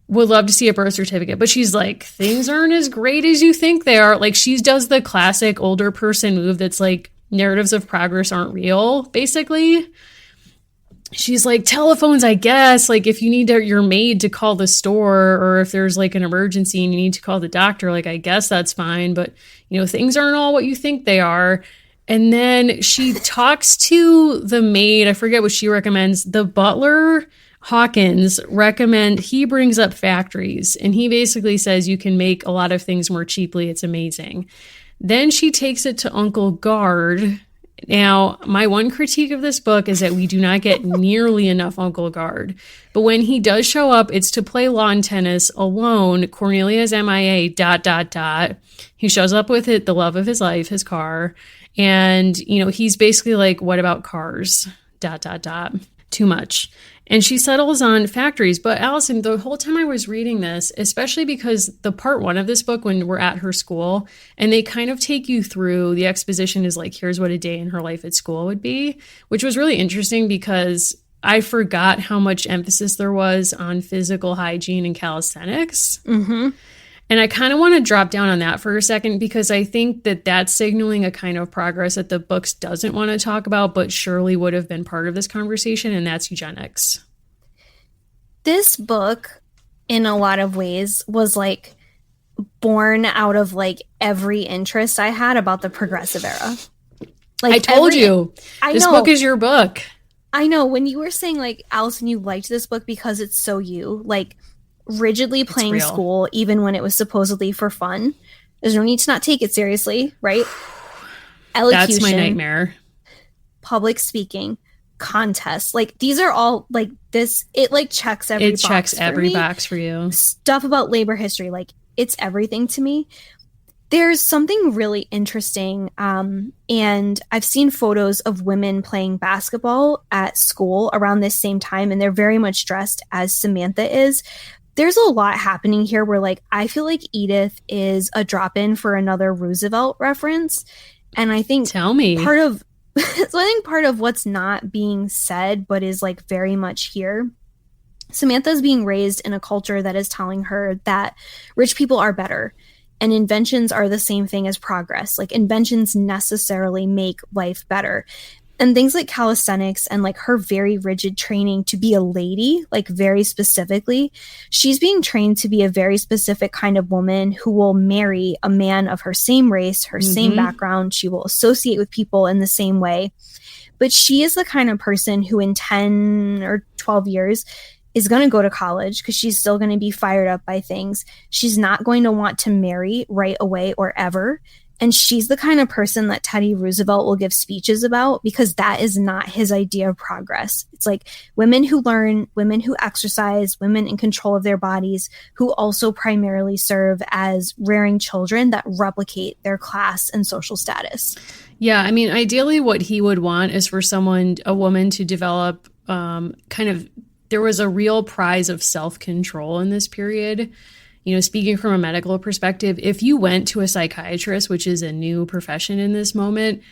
Would love to see a birth certificate, but she's like, things aren't as great as you think they are. Like she does the classic older person move that's like narratives of progress aren't real, basically. she's like, telephones, I guess, like if you need your maid to call the store, or if there's like an emergency and you need to call the doctor, like I guess that's fine, but things aren't all what you think they are. And then she talks to the maid. I forget what she recommends. The butler, Hawkins, he brings up factories, and he basically says you can make a lot of things more cheaply. It's amazing. Then she takes it to Uncle Guard. Now, my one critique of this book is that we do not get nearly enough Uncle Guard. But when he does show up, it's to play lawn tennis alone. Cornelia's MIA, ... He shows up with the love of his life, his car. And, he's basically like, what about cars? ... Too much. And she settles on factories. But Allison, the whole time I was reading this, especially because the part 1 of this book, when we're at her school, and they kind of take you through, the exposition is like, here's what a day in her life at school would be, which was really interesting because I forgot how much emphasis there was on physical hygiene and calisthenics. Mm-hmm. And I kind of want to drop down on that for a second, because I think that that's signaling a kind of progress that the books doesn't want to talk about, but surely would have been part of this conversation, and that's eugenics. This book, in a lot of ways, was like born out of like every interest I had about the progressive era. Like, I told you, this book is your book. I know. When you were saying like, Allison, you liked this book because it's so you, like, rigidly playing school even when it was supposedly for fun. There's no need to not take it seriously, right? Elocution, that's my nightmare. Public speaking, contests, like these are all like this. It like checks every box. It checks every box for you. Stuff about labor history, like it's everything to me. There's something really interesting, and I've seen photos of women playing basketball at school around this same time, and they're very much dressed as Samantha is. There's a lot happening here where, like, I feel like Edith is a drop-in for another Roosevelt reference. And I think part of what's not being said, but is like very much here, Samantha's being raised in a culture that is telling her that rich people are better and inventions are the same thing as progress. Like, inventions necessarily make life better. And things like calisthenics and like her very rigid training to be a lady, like very specifically, she's being trained to be a very specific kind of woman who will marry a man of her same race, her same background. She will associate with people in the same way. But she is the kind of person who in 10 or 12 years is going to go to college because she's still going to be fired up by things. She's not going to want to marry right away or ever. And she's the kind of person that Teddy Roosevelt will give speeches about, because that is not his idea of progress. It's like women who learn, women who exercise, women in control of their bodies, who also primarily serve as rearing children that replicate their class and social status. Yeah, I mean, ideally what he would want is for a woman to develop there was a real prize of self-control in this period. Speaking from a medical perspective, if you went to a psychiatrist, which is a new profession in this moment,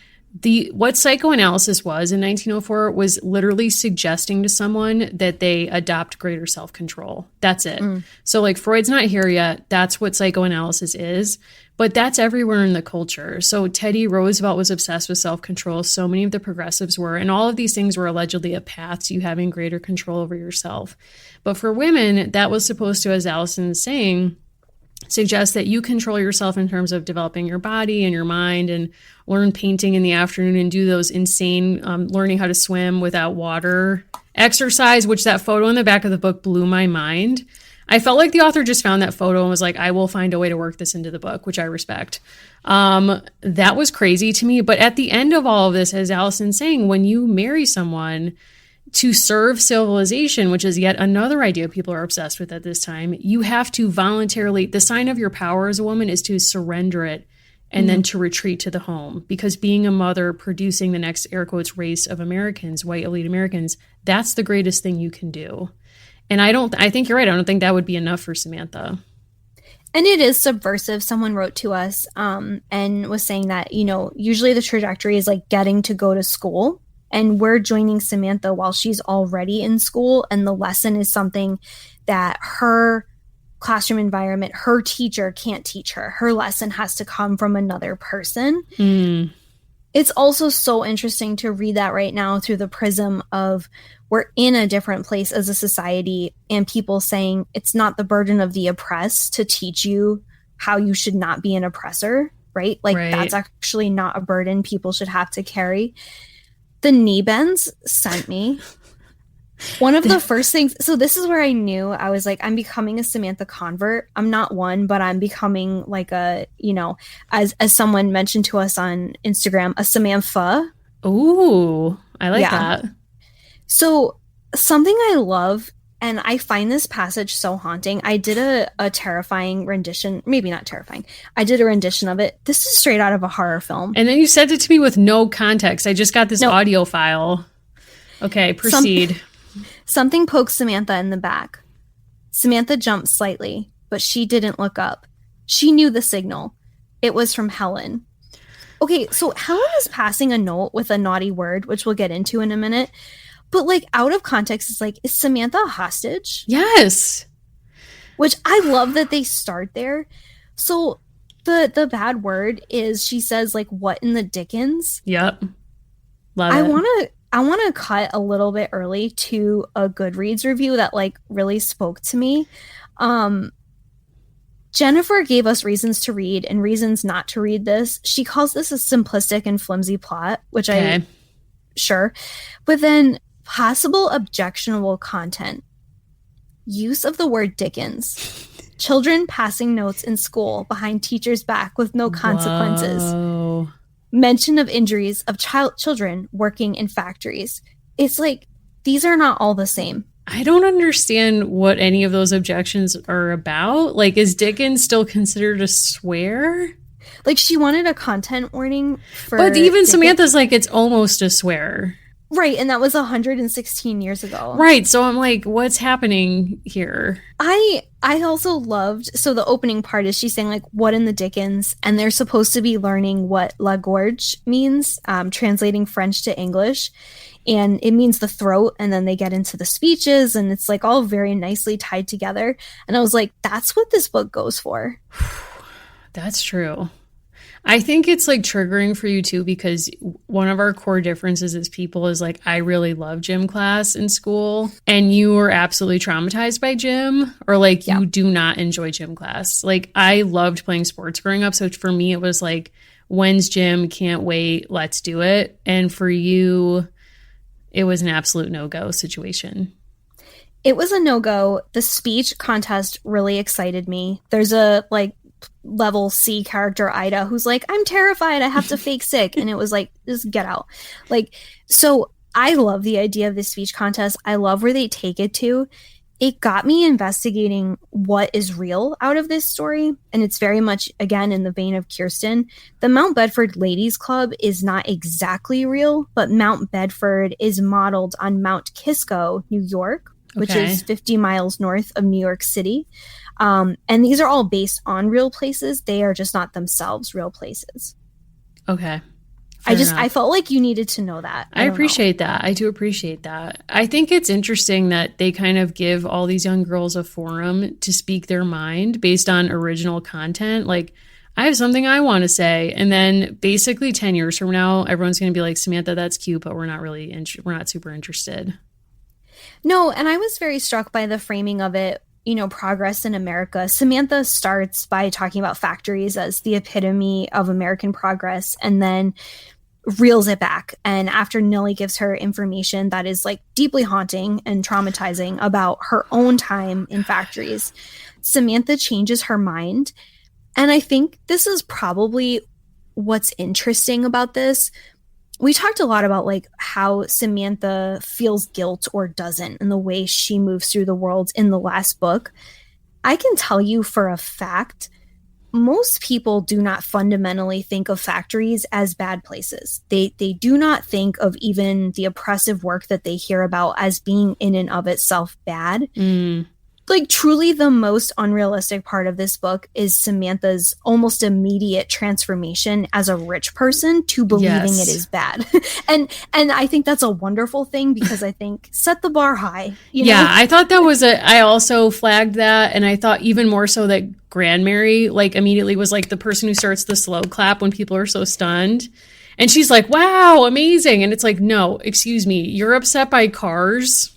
what psychoanalysis was in 1904 was literally suggesting to someone that they adopt greater self-control. That's it. So like Freud's not here yet. That's what psychoanalysis is. But that's everywhere in the culture. So Teddy Roosevelt was obsessed with self-control. So many of the progressives were. And all of these things were allegedly a path to you having greater control over yourself. But for women, that was supposed to, as Allison is saying, suggest that you control yourself in terms of developing your body and your mind, and learn painting in the afternoon and do those insane learning how to swim without water exercise, which that photo in the back of the book blew my mind. I felt like the author just found that photo and was like, I will find a way to work this into the book, which I respect. That was crazy to me. But at the end of all of this, as Allison's saying, when you marry someone to serve civilization, which is yet another idea people are obsessed with at this time, you have to voluntarily, the sign of your power as a woman is to surrender it and then to retreat to the home. Because being a mother, producing the next air quotes race of Americans, white elite Americans, that's the greatest thing you can do. And I think you're right. I don't think that would be enough for Samantha. And it is subversive. Someone wrote to us and was saying that, usually the trajectory is like getting to go to school, and we're joining Samantha while she's already in school. And the lesson is something that her classroom environment, her teacher can't teach her. Her lesson has to come from another person. It's also so interesting to read that right now through the prism of we're in a different place as a society and people saying it's not the burden of the oppressed to teach you how you should not be an oppressor, right? Like that's actually not a burden people should have to carry. The knee bends sent me. One of the first things, so this is where I knew I was like, I'm becoming a Samantha convert. I'm not one, but I'm becoming like a, you know, as someone mentioned to us on Instagram, a Samantha. Ooh, I like that. So something I love, and I find this passage so haunting. I did a terrifying rendition, maybe not terrifying. I did a rendition of it. This is straight out of a horror film. And then you sent it to me with no context. I just got this audio file. Okay, proceed. Something pokes Samantha in the back. Samantha jumped slightly, but she didn't look up. She knew the signal. It was from Helen. Okay, so Helen is passing a note with a naughty word, which we'll get into in a minute. But like out of context, it's like, is Samantha a hostage? Yes. Which I love that they start there. So the bad word is she says like, what in the Dickens? Yep. Love it. I want to cut a little bit early to a Goodreads review that like really spoke to me. Jennifer gave us reasons to read and reasons not to read this. She calls this a simplistic and flimsy plot, which sure. But then possible objectionable content. Use of the word Dickens. Children passing notes in school behind teachers' back with no consequences. Whoa. Mention of injuries of children working in factories. It's like, these are not all the same. I don't understand what any of those objections are about. Like, is Dickens still considered a swear? Like, she wanted a content warning for But even Dickens. Samantha's like, it's almost a swear. Right, and that was 116 years ago. Right, so I'm like, what's happening here? I also loved, so the opening part is she's saying like, what in the Dickens? And they're supposed to be learning what La Gorge means, translating French to English. And it means the throat, and then they get into the speeches, and it's like all very nicely tied together. And I was like, that's what this book goes for. That's true. I think it's like triggering for you too, because one of our core differences as people is like, I really love gym class in school and you were absolutely traumatized by gym, or like you do not enjoy gym class. Like I loved playing sports growing up. So for me, it was like, when's gym? Can't wait. Let's do it. And for you, it was an absolute no-go situation. It was a no-go. The speech contest really excited me. There's a like level C character, Ida, who's like, I'm terrified, I have to fake sick. And it was like, just get out. Like, so I love the idea of the speech contest. I love where they take it to. It got me investigating what is real out of this story. And it's very much, again, in the vein of Kirsten. The Mount Bedford Ladies Club is not exactly real, but Mount Bedford is modeled on Mount Kisco, New York, which is 50 miles north of New York City. And these are all based on real places. They are just not themselves real places. Okay. I felt like you needed to know that. I appreciate that. I do appreciate that. I think it's interesting that they kind of give all these young girls a forum to speak their mind based on original content. Like, I have something I want to say. And then basically 10 years from now, everyone's going to be like, Samantha, that's cute, but we're not really, we're not super interested. No, and I was very struck by the framing of it. You know, progress in America. Samantha starts by talking about factories as the epitome of American progress and then reels it back. And after Nilly gives her information that is like deeply haunting and traumatizing about her own time in factories, Samantha changes her mind. And I think this is probably what's interesting about this. We talked a lot about like how Samantha feels guilt or doesn't and the way she moves through the world in the last book. I can tell you for a fact, most people do not fundamentally think of factories as bad places. They do not think of even the oppressive work that they hear about as being in and of itself bad. Like truly the most unrealistic part of this book is Samantha's almost immediate transformation as a rich person to believing it is bad. and I think that's a wonderful thing because I think set the bar high. You know? I thought that was I also flagged that. And I thought even more so that Grandmary like immediately was like the person who starts the slow clap when people are so stunned. And she's like, wow, amazing. And it's like, no, excuse me, you're upset by cars.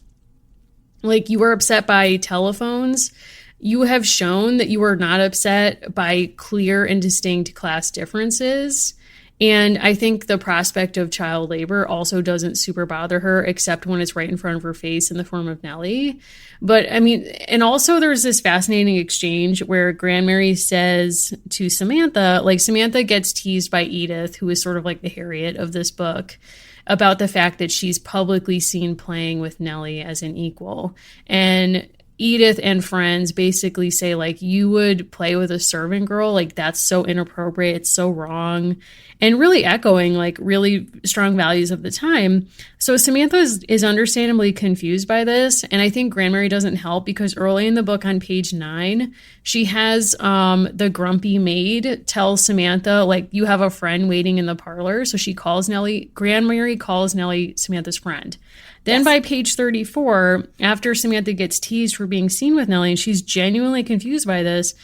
Like, you were upset by telephones. You have shown that you are not upset by clear and distinct class differences. And I think the prospect of child labor also doesn't super bother her, except when it's right in front of her face in the form of Nellie. But I mean, and also there's this fascinating exchange where Grandmary says to Samantha, like, Samantha gets teased by Edith, who is sort of like the Harriet of this book, about the fact that she's publicly seen playing with Nellie as an equal. And Edith and friends basically say, like, you would play with a servant girl, like, that's so inappropriate, it's so wrong, and really echoing like really strong values of the time. So Samantha is understandably confused by this, and I think Grandmary doesn't help because early in the book on page 9, she has the grumpy maid tell Samantha, like, you have a friend waiting in the parlor. So she calls Nellie, Grandmary calls Nellie Samantha's friend. Then by page 34, after Samantha gets teased for being seen with Nellie, and she's genuinely confused by this,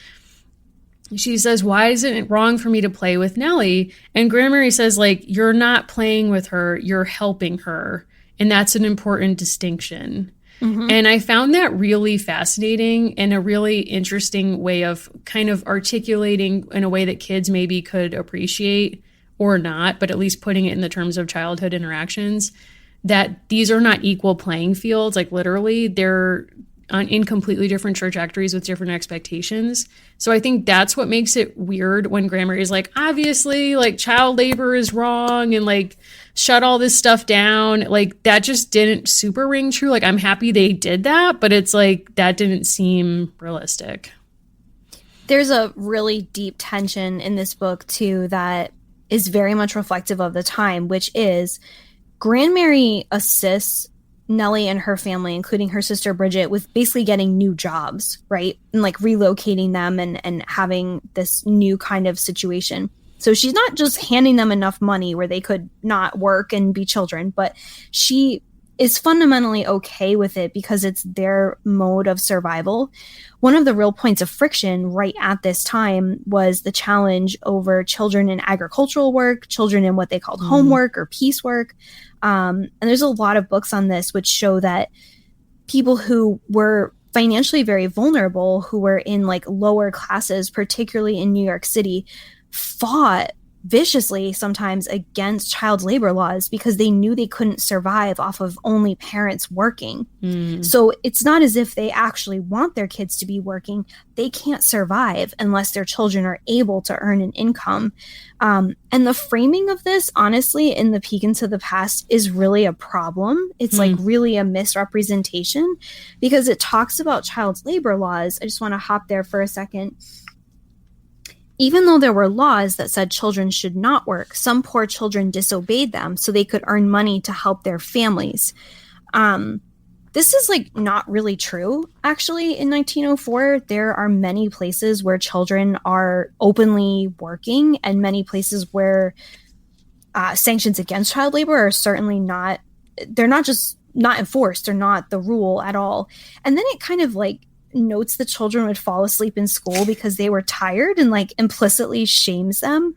she says, why isn't it wrong for me to play with Nellie? And Grandmary says, like, you're not playing with her, you're helping her. And that's an important distinction. Mm-hmm. And I found that really fascinating and a really interesting way of kind of articulating in a way that kids maybe could appreciate or not, but at least putting it in the terms of childhood interactions, that these are not equal playing fields. Like, literally, they're in completely different trajectories with different expectations. So I think that's what makes it weird when Grandmary is like, obviously, like, child labor is wrong and, like, shut all this stuff down. Like, that just didn't super ring true. Like, I'm happy they did that, but it's like, that didn't seem realistic. There's a really deep tension in this book, too, that is very much reflective of the time, which is Grandmary assists Nellie and her family, including her sister Bridget, with basically getting new jobs, right? And like relocating them and having this new kind of situation. So she's not just handing them enough money where they could not work and be children, but she is fundamentally okay with it because it's their mode of survival. One of the real points of friction right at this time was the challenge over children in agricultural work, children in what they called homework or piecework. And there's a lot of books on this which show that people who were financially very vulnerable, who were in like lower classes, particularly in New York City, fought viciously sometimes against child labor laws because they knew they couldn't survive off of only parents working. So it's not as if they actually want their kids to be working. They can't survive unless their children are able to earn an income. And the framing of this, honestly, in The Peek into the Past is really a problem. It's like really a misrepresentation because it talks about child labor laws. I just want to hop there for a second. Even though there were laws that said children should not work, some poor children disobeyed them so they could earn money to help their families. This is like not really true. Actually, in 1904, there are many places where children are openly working and many places where sanctions against child labor are certainly not, they're not just not enforced. They're not the rule at all. And then it kind of like notes the children would fall asleep in school because they were tired and like implicitly shames them.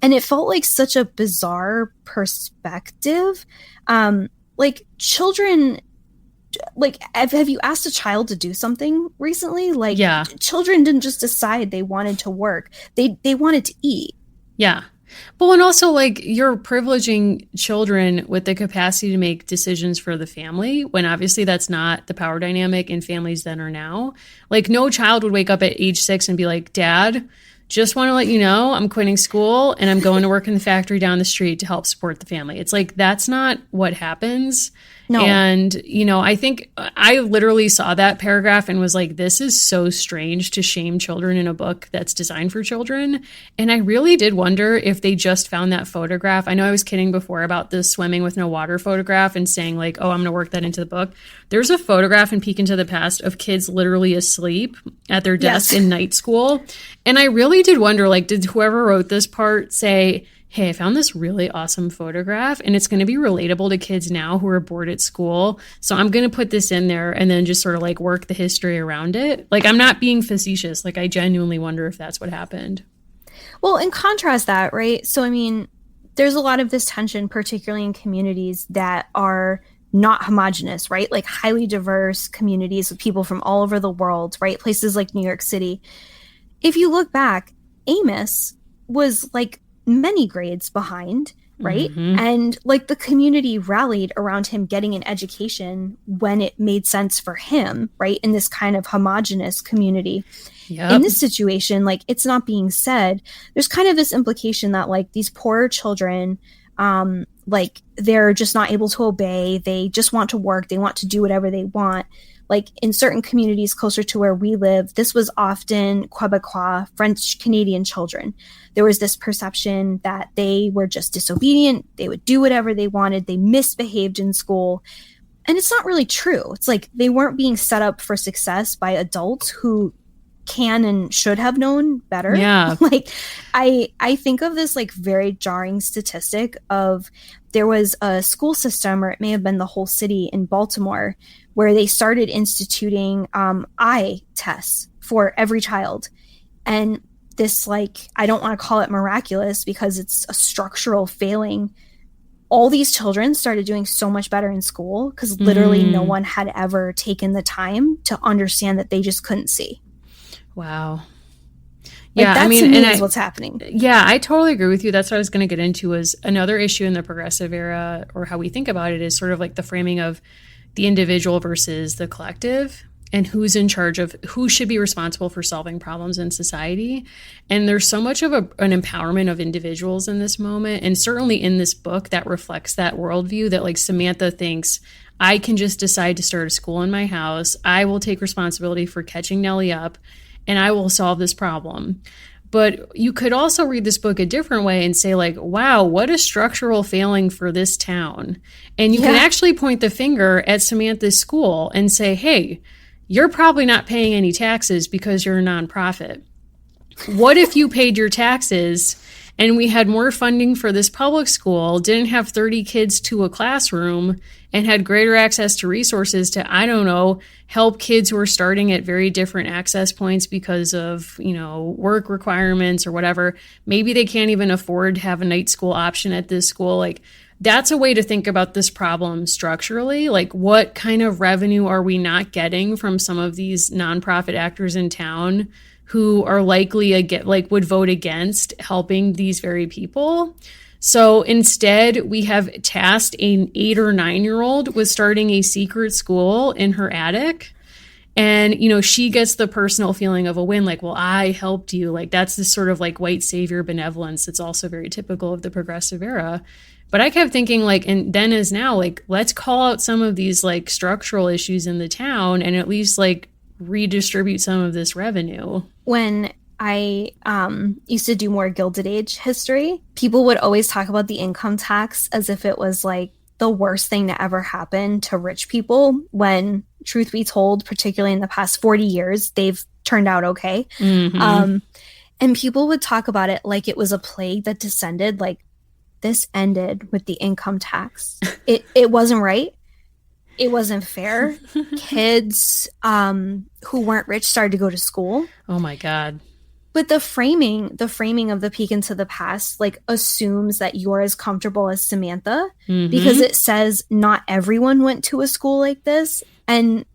And it felt like such a bizarre perspective. Like children, like have you asked a child to do something recently? Like children didn't just decide they wanted to work. They wanted to eat. Yeah. Well, and also, like, you're privileging children with the capacity to make decisions for the family when obviously that's not the power dynamic in families then or now. Like, no child would wake up at age 6 and be like, Dad, just want to let you know I'm quitting school and I'm going to work in the factory down the street to help support the family. It's like, that's not what happens. No. And, you know, I think I literally saw that paragraph and was like, this is so strange to shame children in a book that's designed for children. And I really did wonder if they just found that photograph. I know I was kidding before about the swimming with no water photograph and saying like, oh, I'm going to work that into the book. There's a photograph in Peek into the Past of kids literally asleep at their desk in night school. And I really did wonder, like, did whoever wrote this part say, hey, I found this really awesome photograph and it's going to be relatable to kids now who are bored at school. So I'm going to put this in there and then just sort of like work the history around it. Like, I'm not being facetious. Like, I genuinely wonder if that's what happened. Well, and contrast that, right? So, I mean, there's a lot of this tension, particularly in communities that are not homogenous, right? Like highly diverse communities with people from all over the world, right? Places like New York City. If you look back, Amos was like many grades behind, right? Mm-hmm. And like the community rallied around him getting an education when it made sense for him, right? In this kind of homogenous community. Yep. In this situation, like it's not being said, there's kind of this implication that like these poor children, like they're just not able to obey. They just want to work. They want to do whatever they want. Like in certain communities closer to where we live, this was often Quebecois, French Canadian children. There was this perception that they were just disobedient. They would do whatever they wanted. They misbehaved in school. And it's not really true. It's like they weren't being set up for success by adults who can and should have known better. Yeah. Like I think of this like very jarring statistic of there was a school system, or it may have been the whole city in Baltimore, where they started instituting eye tests for every child. And this, like, I don't want to call it miraculous because it's a structural failing. All these children started doing so much better in school because literally no one had ever taken the time to understand that they just couldn't see. Wow. Like, Yeah, that I mean, to me and is what's happening. Yeah, I totally agree with you. That's what I was going to get into, is another issue in the progressive era, or how we think about it, is sort of like the framing of the individual versus the collective, and who's in charge of, who should be responsible for solving problems in society. And there's so much of an empowerment of individuals in this moment, and certainly in this book that reflects that worldview, that like Samantha thinks, I can just decide to start a school in my house. I will take responsibility for catching Nellie up, and I will solve this problem. But you could also read this book a different way and say, like, wow, what a structural failing for this town. And you can actually point the finger at Samantha's school and say, hey, you're probably not paying any taxes because you're a nonprofit. What if you paid your taxes and we had more funding for this public school, didn't have 30 kids to a classroom, and had greater access to resources to, I don't know, help kids who are starting at very different access points because of, you know, work requirements or whatever. Maybe they can't even afford to have a night school option at this school. Like, that's a way to think about this problem structurally. Like, what kind of revenue are we not getting from some of these nonprofit actors in town who are likely would vote against helping these very people? So instead, we have tasked an 8 or 9-year-old with starting a secret school in her attic. And, you know, she gets the personal feeling of a win, like, well, I helped you. Like, that's this sort of like white savior benevolence that's also very typical of the progressive era. But I kept thinking, like, and then as now, like, let's call out some of these like structural issues in the town and at least like redistribute some of this revenue. When I used to do more Gilded Age history, people would always talk about the income tax as if it was like the worst thing to ever happen to rich people, when truth be told, particularly in the past 40 years, they've turned out okay. Mm-hmm. And people would talk about it like it was a plague that descended. Like, this ended with the income tax. It wasn't right. It wasn't fair. Kids who weren't rich started to go to school. Oh my God. But the framing of the peek into the past, like, assumes that you're as comfortable as Samantha, because it says not everyone went to a school like this. And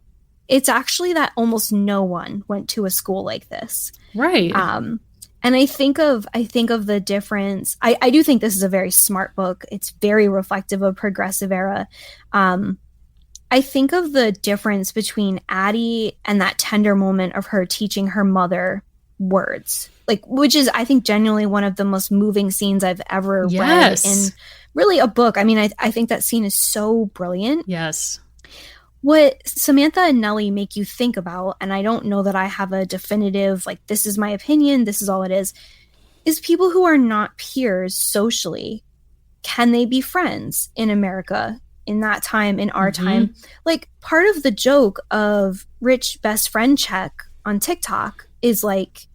it's actually that almost no one went to a school like this. Right. And I think of the difference. I do think this is a very smart book. It's very reflective of progressive era. I think of the difference between Addie and that tender moment of her teaching her mother words, like, which is, I think, genuinely one of the most moving scenes I've ever read in really a book. I mean, I think that scene is so brilliant. Yes. What Samantha and Nellie make you think about, and I don't know that I have a definitive, like, this is my opinion, this is all it is people who are not peers socially, can they be friends in America in that time, in our time? Like, part of the joke of Rich Best Friend Check on TikTok is like,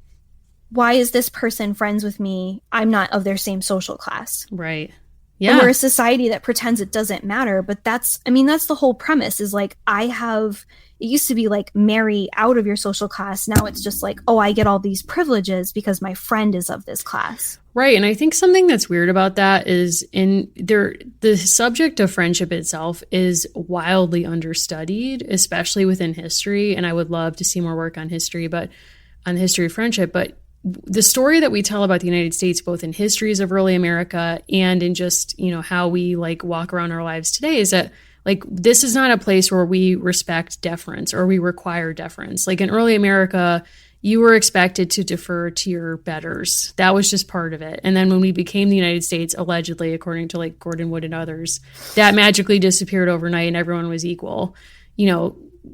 why is this person friends with me? I'm not of their same social class. Right. Yeah. And we're a society that pretends it doesn't matter. But that's the whole premise is like, it used to be like marry out of your social class. Now it's just like, oh, I get all these privileges because my friend is of this class. Right. And I think something that's weird about that is the subject of friendship itself is wildly understudied, especially within history. And I would love to see more work on history, but on the history of friendship. But the story that we tell about the United States, both in histories of early America and in just, how we like walk around our lives today, is that like, this is not a place where we respect deference or we require deference. Like in early America, you were expected to defer to your betters. That was just part of it. And then when we became the United States, allegedly, according to like Gordon Wood and others, that magically disappeared overnight and everyone was equal.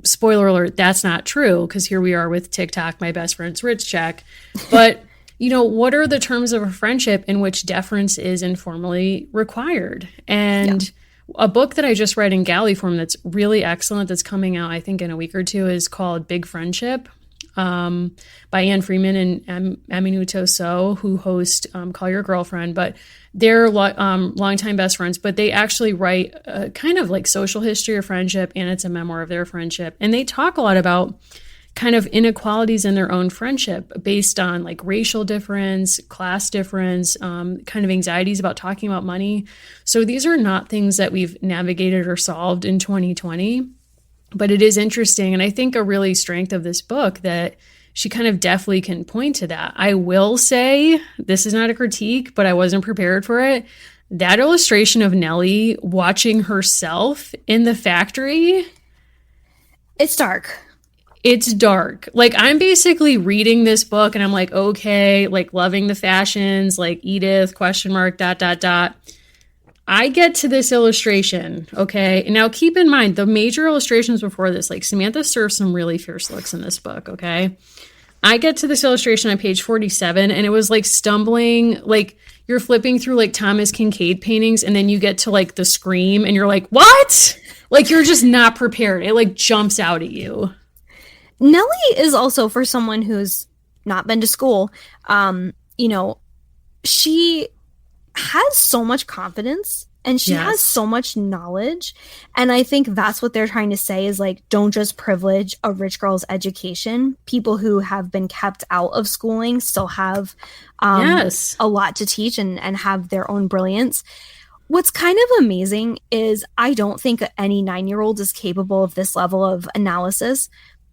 Spoiler alert, that's not true, because here we are with TikTok, my best friend's rich check. But, what are the terms of a friendship in which deference is informally required? And a book that I just read in galley form that's really excellent, that's coming out, I think, in a week or two, is called Big Friendship, by Anne Freeman and Aminuto So, who host Call Your Girlfriend. But they're longtime best friends, but they actually write a kind of like social history of friendship, and it's a memoir of their friendship. And they talk a lot about kind of inequalities in their own friendship based on like racial difference, class difference, kind of anxieties about talking about money. So these are not things that we've navigated or solved in 2020, but it is interesting. And I think a really strength of this book that she kind of definitely can point to that. I will say, this is not a critique, but I wasn't prepared for it. That illustration of Nellie watching herself in the factory. It's dark. It's dark. Like, I'm basically reading this book and I'm like, okay, like loving the fashions, like Edith, ? I get to this illustration, okay? And now keep in mind, the major illustrations before this, like Samantha serves some really fierce looks in this book, okay? I get to this illustration on page 47, and it was like stumbling, like you're flipping through like Thomas Kincaid paintings, and then you get to like the scream, and you're like, what? Like, you're just not prepared. It like jumps out at you. Nellie is also, for someone who's not been to school, she has so much confidence and she has so much knowledge. And I think that's what they're trying to say is like, don't just privilege a rich girl's education. People who have been kept out of schooling still have a lot to teach and have their own brilliance. What's kind of amazing is I don't think any 9-year-old is capable of this level of analysis.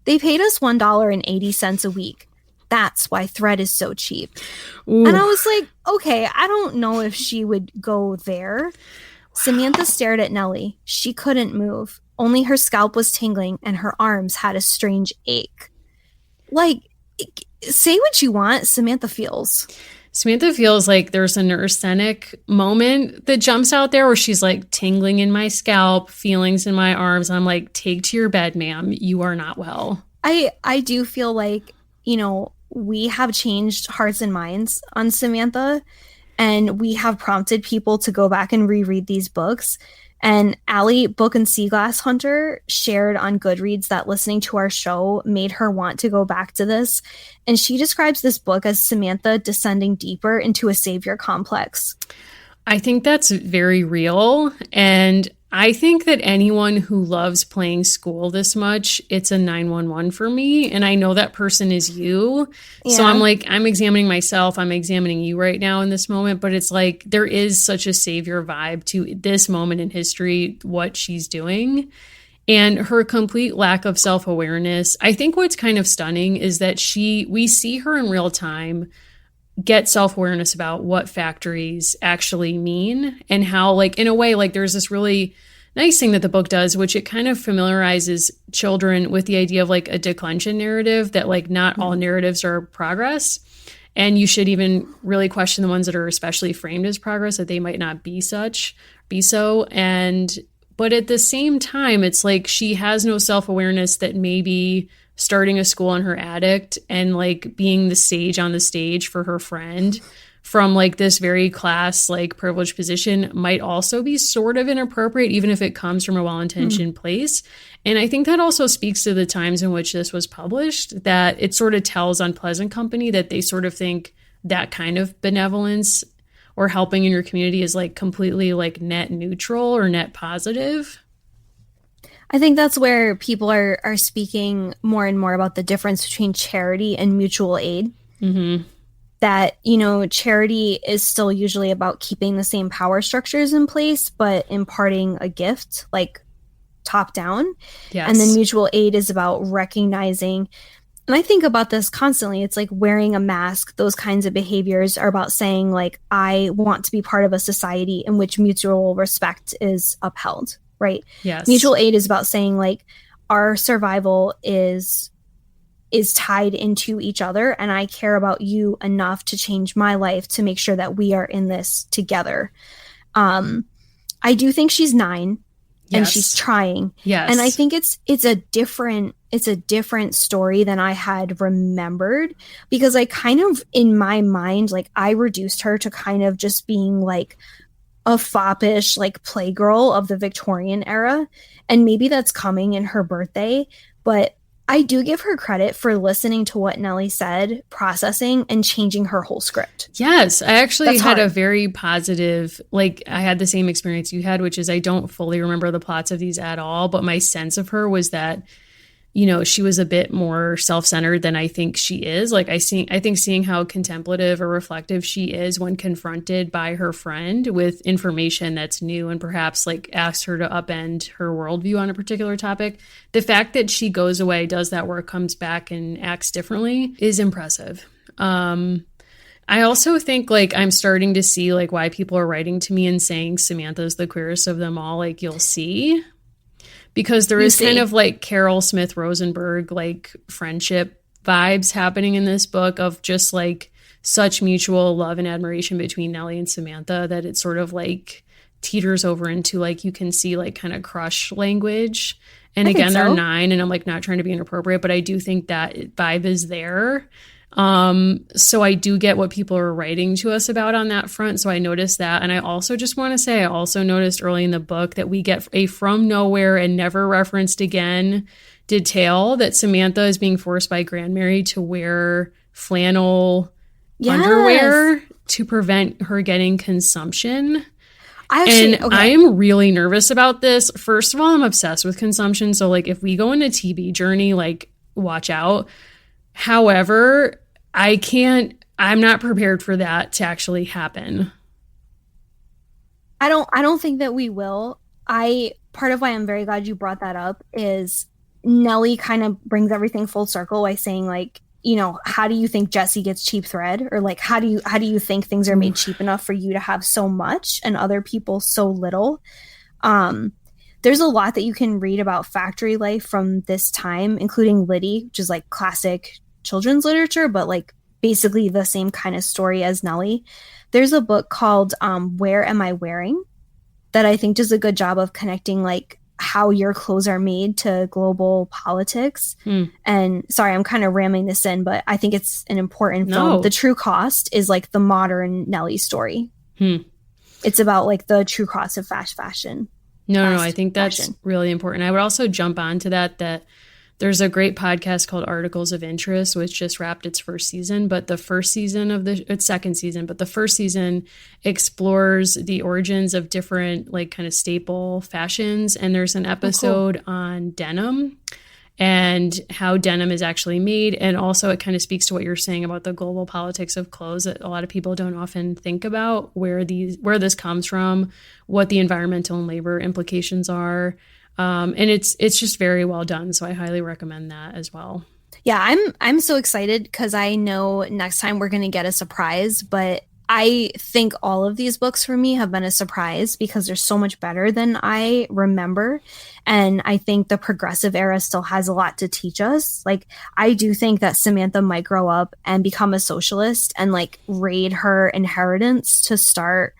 They paid us $1.80 a week. That's why Thread is so cheap. Ooh. And I was like, okay, I don't know if she would go there. Samantha stared at Nellie. She couldn't move. Only her scalp was tingling and her arms had a strange ache. Like, say what you want, Samantha feels like there's a neurasthenic moment that jumps out there where she's like tingling in my scalp, feelings in my arms. I'm like, take to your bed, ma'am. You are not well. I do feel like, we have changed hearts and minds on Samantha, and we have prompted people to go back and reread these books. And Allie, Book and Sea Glass Hunter, shared on Goodreads that listening to our show made her want to go back to this. And she describes this book as Samantha descending deeper into a savior complex. I think that's very real. And I think that anyone who loves playing school this much, it's a 911 for me. And I know that person is you. Yeah. So I'm like, I'm examining myself. I'm examining you right now in this moment. But it's like, there is such a savior vibe to this moment in history, what she's doing. And her complete lack of self-awareness. I think what's kind of stunning is that we see her in real time get self-awareness about what factories actually mean and how, like, in a way, like, there's this really nice thing that the book does, which it kind of familiarizes children with the idea of like a declension narrative, that like not all narratives are progress. And you should even really question the ones that are especially framed as progress, that they might not be so. But at the same time, it's like she has no self-awareness that maybe starting a school in her attic and like being the sage on the stage for her friend from like this very class, like privileged position might also be sort of inappropriate, even if it comes from a well-intentioned place. And I think that also speaks to the times in which this was published, that it sort of tells Unpleasant Company that they sort of think that kind of benevolence or helping in your community is like completely like net neutral or net positive. I think that's where people are speaking more and more about the difference between charity and mutual aid. Mm-hmm. That, charity is still usually about keeping the same power structures in place, but imparting a gift, like top down. Yes. And then mutual aid is about recognizing, and I think about this constantly. It's like wearing a mask. Those kinds of behaviors are about saying, like, I want to be part of a society in which mutual respect is upheld, right? Yes. Mutual aid is about saying, like, our survival is tied into each other, and I care about you enough to change my life to make sure that we are in this together. I do think she's 9 and she's trying. Yes. And I think it's a different story than I had remembered, because I kind of, in my mind, like, I reduced her to kind of just being like a foppish, like, playgirl of the Victorian era. And maybe that's coming in her birthday, but I do give her credit for listening to what Nellie said, processing, and changing her whole script. Yes, I actually That's had hard. a very positive, like, I had the same experience you had, which is I don't fully remember the plots of these at all, but my sense of her was that, she was a bit more self-centered than I think she is. Like, I think seeing how contemplative or reflective she is when confronted by her friend with information that's new and perhaps like asks her to upend her worldview on a particular topic, the fact that she goes away, does that work, comes back and acts differently is impressive. I also think, like, I'm starting to see, like, why people are writing to me and saying Samantha's the queerest of them all. Like, you'll see. Because there is kind of like Carol Smith Rosenberg, like, friendship vibes happening in this book of just like such mutual love and admiration between Nellie and Samantha that it sort of like teeters over into, like, you can see like kind of crush language. And again, they're 9, and I'm like not trying to be inappropriate, but I do think that vibe is there. So I do get what people are writing to us about on that front. So I noticed that. And I also just want to say, I also noticed early in the book that we get a from nowhere and never referenced again detail that Samantha is being forced by Grandmary to wear flannel underwear to prevent her getting consumption. I am really nervous about this. First of all, I'm obsessed with consumption. So like, if we go in a TB journey, like, watch out. However, I'm not prepared for that to actually happen. I don't think that we will. Part of why I'm very glad you brought that up is Nellie kind of brings everything full circle by saying, like, how do you think Jesse gets cheap thread? Or like, how do you think things are made cheap enough for you to have so much and other people so little? There's a lot that you can read about factory life from this time, including Liddy, which is like classic children's literature, but like basically the same kind of story as Nellie. There's a book called Where Am I Wearing? That I think does a good job of connecting like how your clothes are made to global politics. And sorry, I'm kind of ramming this in, but I think it's an important film. The True Cost is like the modern Nellie story. It's about like the true cost of fast fashion. No, I think that's really important. I would also jump onto that there's a great podcast called Articles of Interest, which just wrapped its first season, but the first season of its second season, but the first season explores the origins of different like kind of staple fashions. And there's an episode on denim and how denim is actually made. And also it kind of speaks to what you're saying about the global politics of clothes that a lot of people don't often think about, where this comes from, what the environmental and labor implications are. And it's just very well done. So I highly recommend that as well. Yeah, I'm so excited because I know next time we're going to get a surprise, but I think all of these books for me have been a surprise because they're so much better than I remember. And I think the progressive era still has a lot to teach us. Like, I do think that Samantha might grow up and become a socialist and like raid her inheritance to start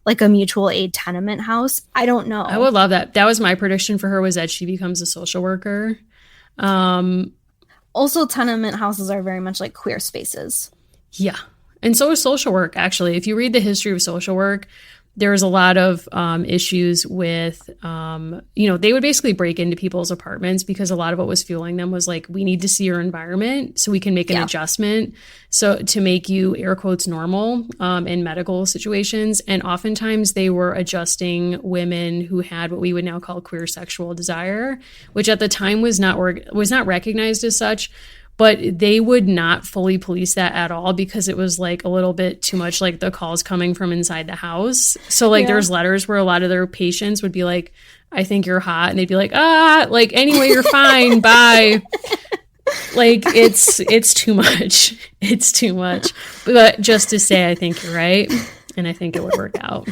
like a mutual aid tenement house. I don't know. I would love that. That was my prediction for her, was that she becomes a social worker. Also, tenement houses are very much like queer spaces. Yeah. And so is social work, actually. If you read the history of social work, there was a lot of issues with, they would basically break into people's apartments because a lot of what was fueling them was like, we need to see your environment so we can make an adjustment. So to make you air quotes normal in medical situations. And oftentimes they were adjusting women who had what we would now call queer sexual desire, which at the time was not recognized as such. But they would not fully police that at all because it was like a little bit too much like the calls coming from inside the house. So like there's letters where a lot of their patients would be like, I think you're hot. And they'd be like, like anyway, you're fine. Bye. Like it's too much. It's too much. But just to say, I think you're right. And I think it would work out.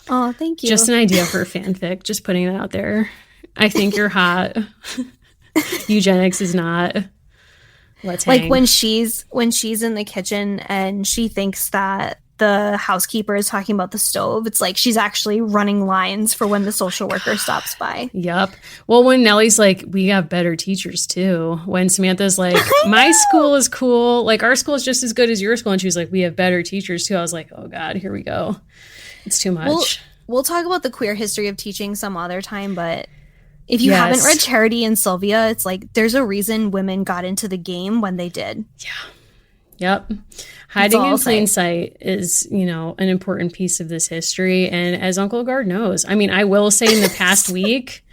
Oh, thank you. Just an idea for a fanfic. Just putting it out there. I think you're hot. Eugenics is not. Let's hang. Like when she's in the kitchen and she thinks that the housekeeper is talking about the stove, it's like she's actually running lines for when the social worker stops by. Yep. Well, when Nellie's like, we have better teachers too. When Samantha's like, my school is cool. Like our school is just as good as your school. And she was like, we have better teachers too. I was like, oh God, here we go. It's too much. We'll talk about the queer history of teaching some other time, but if you haven't read Charity and Sylvia, it's like there's a reason women got into the game when they did. Yeah. Yep. Hiding in plain sight is, an important piece of this history. And as Uncle Gard knows, I mean, I will say in the past week,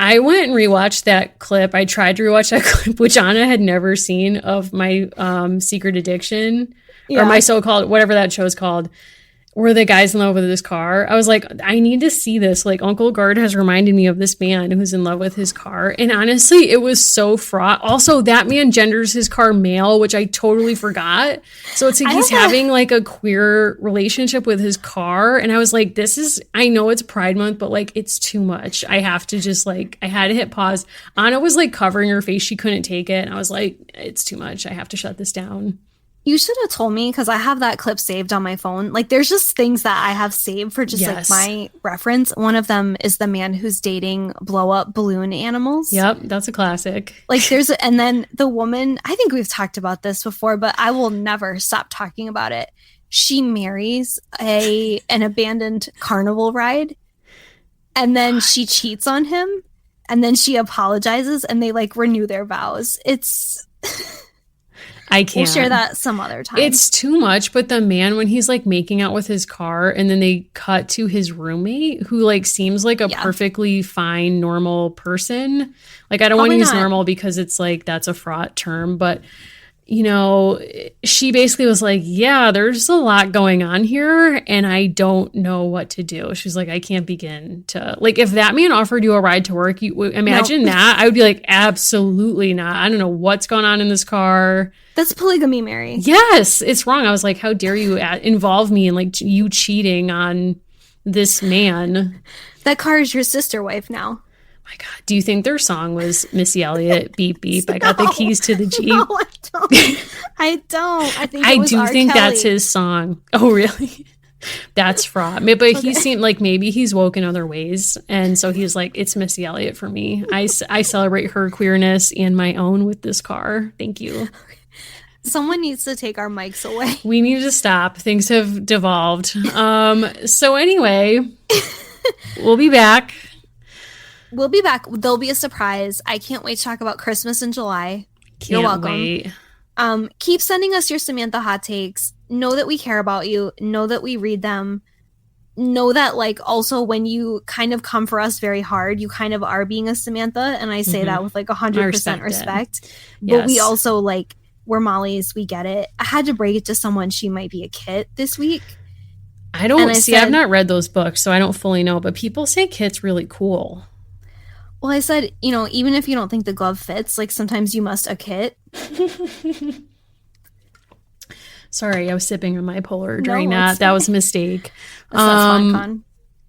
I went and rewatched that clip. I tried to rewatch that clip, which Anna had never seen, of my secret addiction or my so-called, whatever that show's called, where the guy's in love with his car. I was like, I need to see this. Like Uncle Gard has reminded me of this man who's in love with his car. And honestly, it was so fraught. Also, that man genders his car male, which I totally forgot. So it's like he's having like a queer relationship with his car. And I was like, I know it's Pride Month, but like, it's too much. I have to just like, I had to hit pause. Anna was like covering her face. She couldn't take it. And I was like, it's too much. I have to shut this down. You should have told me because I have that clip saved on my phone. Like there's just things that I have saved for just like my reference. One of them is the man who's dating blow up balloon animals. Yep. That's a classic. Like and then the woman, I think we've talked about this before, but I will never stop talking about it. She marries an abandoned carnival ride and then she cheats on him and then she apologizes and they like renew their vows. It's... I can't. We'll share that some other time. It's too much, but the man, when he's like making out with his car and then they cut to his roommate who like seems like a perfectly fine, normal person. Like I don't want to use normal because it's like that's a fraught term, but she basically was like, yeah, there's a lot going on here and I don't know what to do. She's like, I can't begin to, like, if that man offered you a ride to work, you would imagine that. I would be like, absolutely not. I don't know what's going on in this car. That's polygamy, Mary. Yes, it's wrong. I was like, how dare you involve me in like you cheating on this man? That car is your sister wife now. My God, do you think their song was Missy Elliott, Beep Beep? I got the keys to the Jeep. No, I don't. I think it was I do think Kelly. that's his song. Oh, really? That's fraught. But he seemed like maybe he's woke in other ways. And so he's like, it's Missy Elliott for me. I celebrate her queerness and my own with this car. Thank you. Someone needs to take our mics away. We need to stop. Things have devolved. So anyway, we'll be back. We'll be back. There'll be a surprise. I can't wait to talk about Christmas in July. You're welcome. Wait. Keep sending us your Samantha hot takes. Know that we care about you. Know that we read them. Know that, like, also when you kind of come for us very hard, you kind of are being a Samantha. And I say that with like 100% respect. But we also, like, we're Molly's. We get it. I had to break it to someone. She might be a Kit this week. I've not read those books, so I don't fully know. But people say Kit's really cool. Well, I said, even if you don't think the glove fits, like sometimes you must a Kit. Sorry, I was sipping on my Polar during that. That was a mistake. That's fun.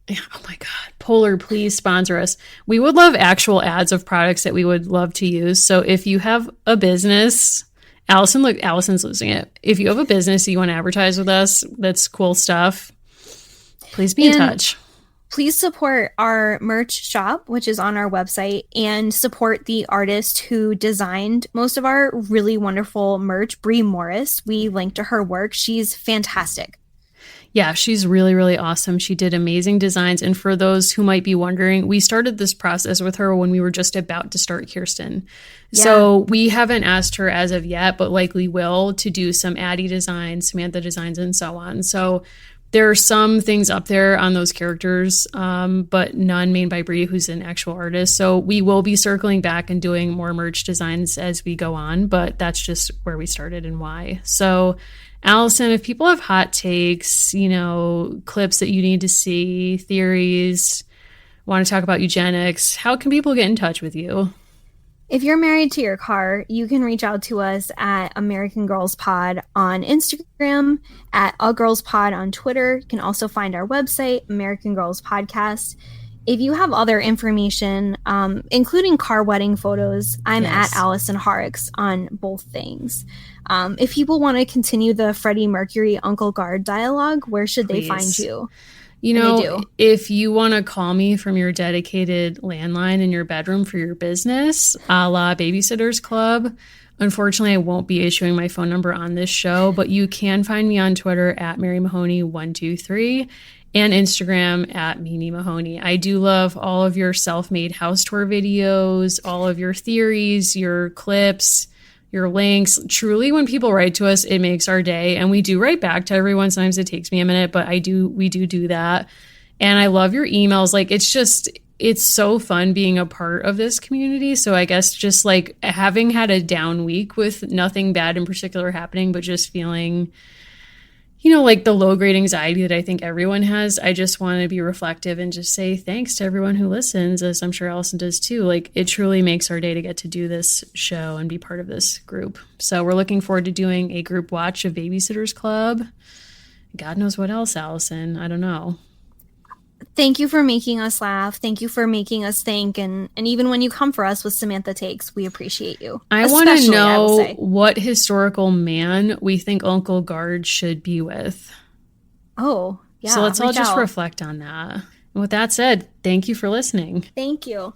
Yeah, oh my God. Polar, please sponsor us. We would love actual ads of products that we would love to use. So if you have a business, Allison's losing it. If you have a business that you want to advertise with us, that's cool stuff, please be in touch. Please support our merch shop, which is on our website, and support the artist who designed most of our really wonderful merch, Bree Morris. We link to her work. She's fantastic. Yeah, she's really, really awesome. She did amazing designs. And for those who might be wondering, we started this process with her when we were just about to start Kirsten. Yeah. So we haven't asked her as of yet, but likely will, to do some Addie designs, Samantha designs, and so on. So there are some things up there on those characters, but none made by Brie, who's an actual artist. So we will be circling back and doing more merch designs as we go on, but that's just where we started and why. So Allison, if people have hot takes, clips that you need to see, theories, want to talk about eugenics, how can people get in touch with you? If you're married to your car, you can reach out to us at American Girls Pod on Instagram, at A Girls Pod on Twitter. You can also find our website, American Girls Podcast. If you have other information, including car wedding photos, I'm at Allison Horrocks on both things. If people want to continue the Freddie Mercury Uncle Guard dialogue, where should they find you? If you want to call me from your dedicated landline in your bedroom for your business, a la Babysitters Club, unfortunately, I won't be issuing my phone number on this show, but you can find me on Twitter at Mary Mahoney123 and Instagram at Mimi Mahoney. I do love all of your self-made house tour videos, all of your theories, your clips, your links. Truly, when people write to us, it makes our day. And we do write back to everyone. Sometimes it takes me a minute, but we do that. And I love your emails. Like, it's so fun being a part of this community. So I guess just like having had a down week with nothing bad in particular happening, but just feeling, like the low grade anxiety that I think everyone has, I just want to be reflective and just say thanks to everyone who listens, as I'm sure Allison does too. Like, it truly makes our day to get to do this show and be part of this group. So we're looking forward to doing a group watch of Babysitters Club. God knows what else, Allison. I don't know. Thank you for making us laugh. Thank you for making us think. And even when you come for us with Samantha Takes, we appreciate you. I want to know what historical man we think Uncle Guard should be with. Oh, yeah. So let's all just reflect on that. And with that said, thank you for listening. Thank you.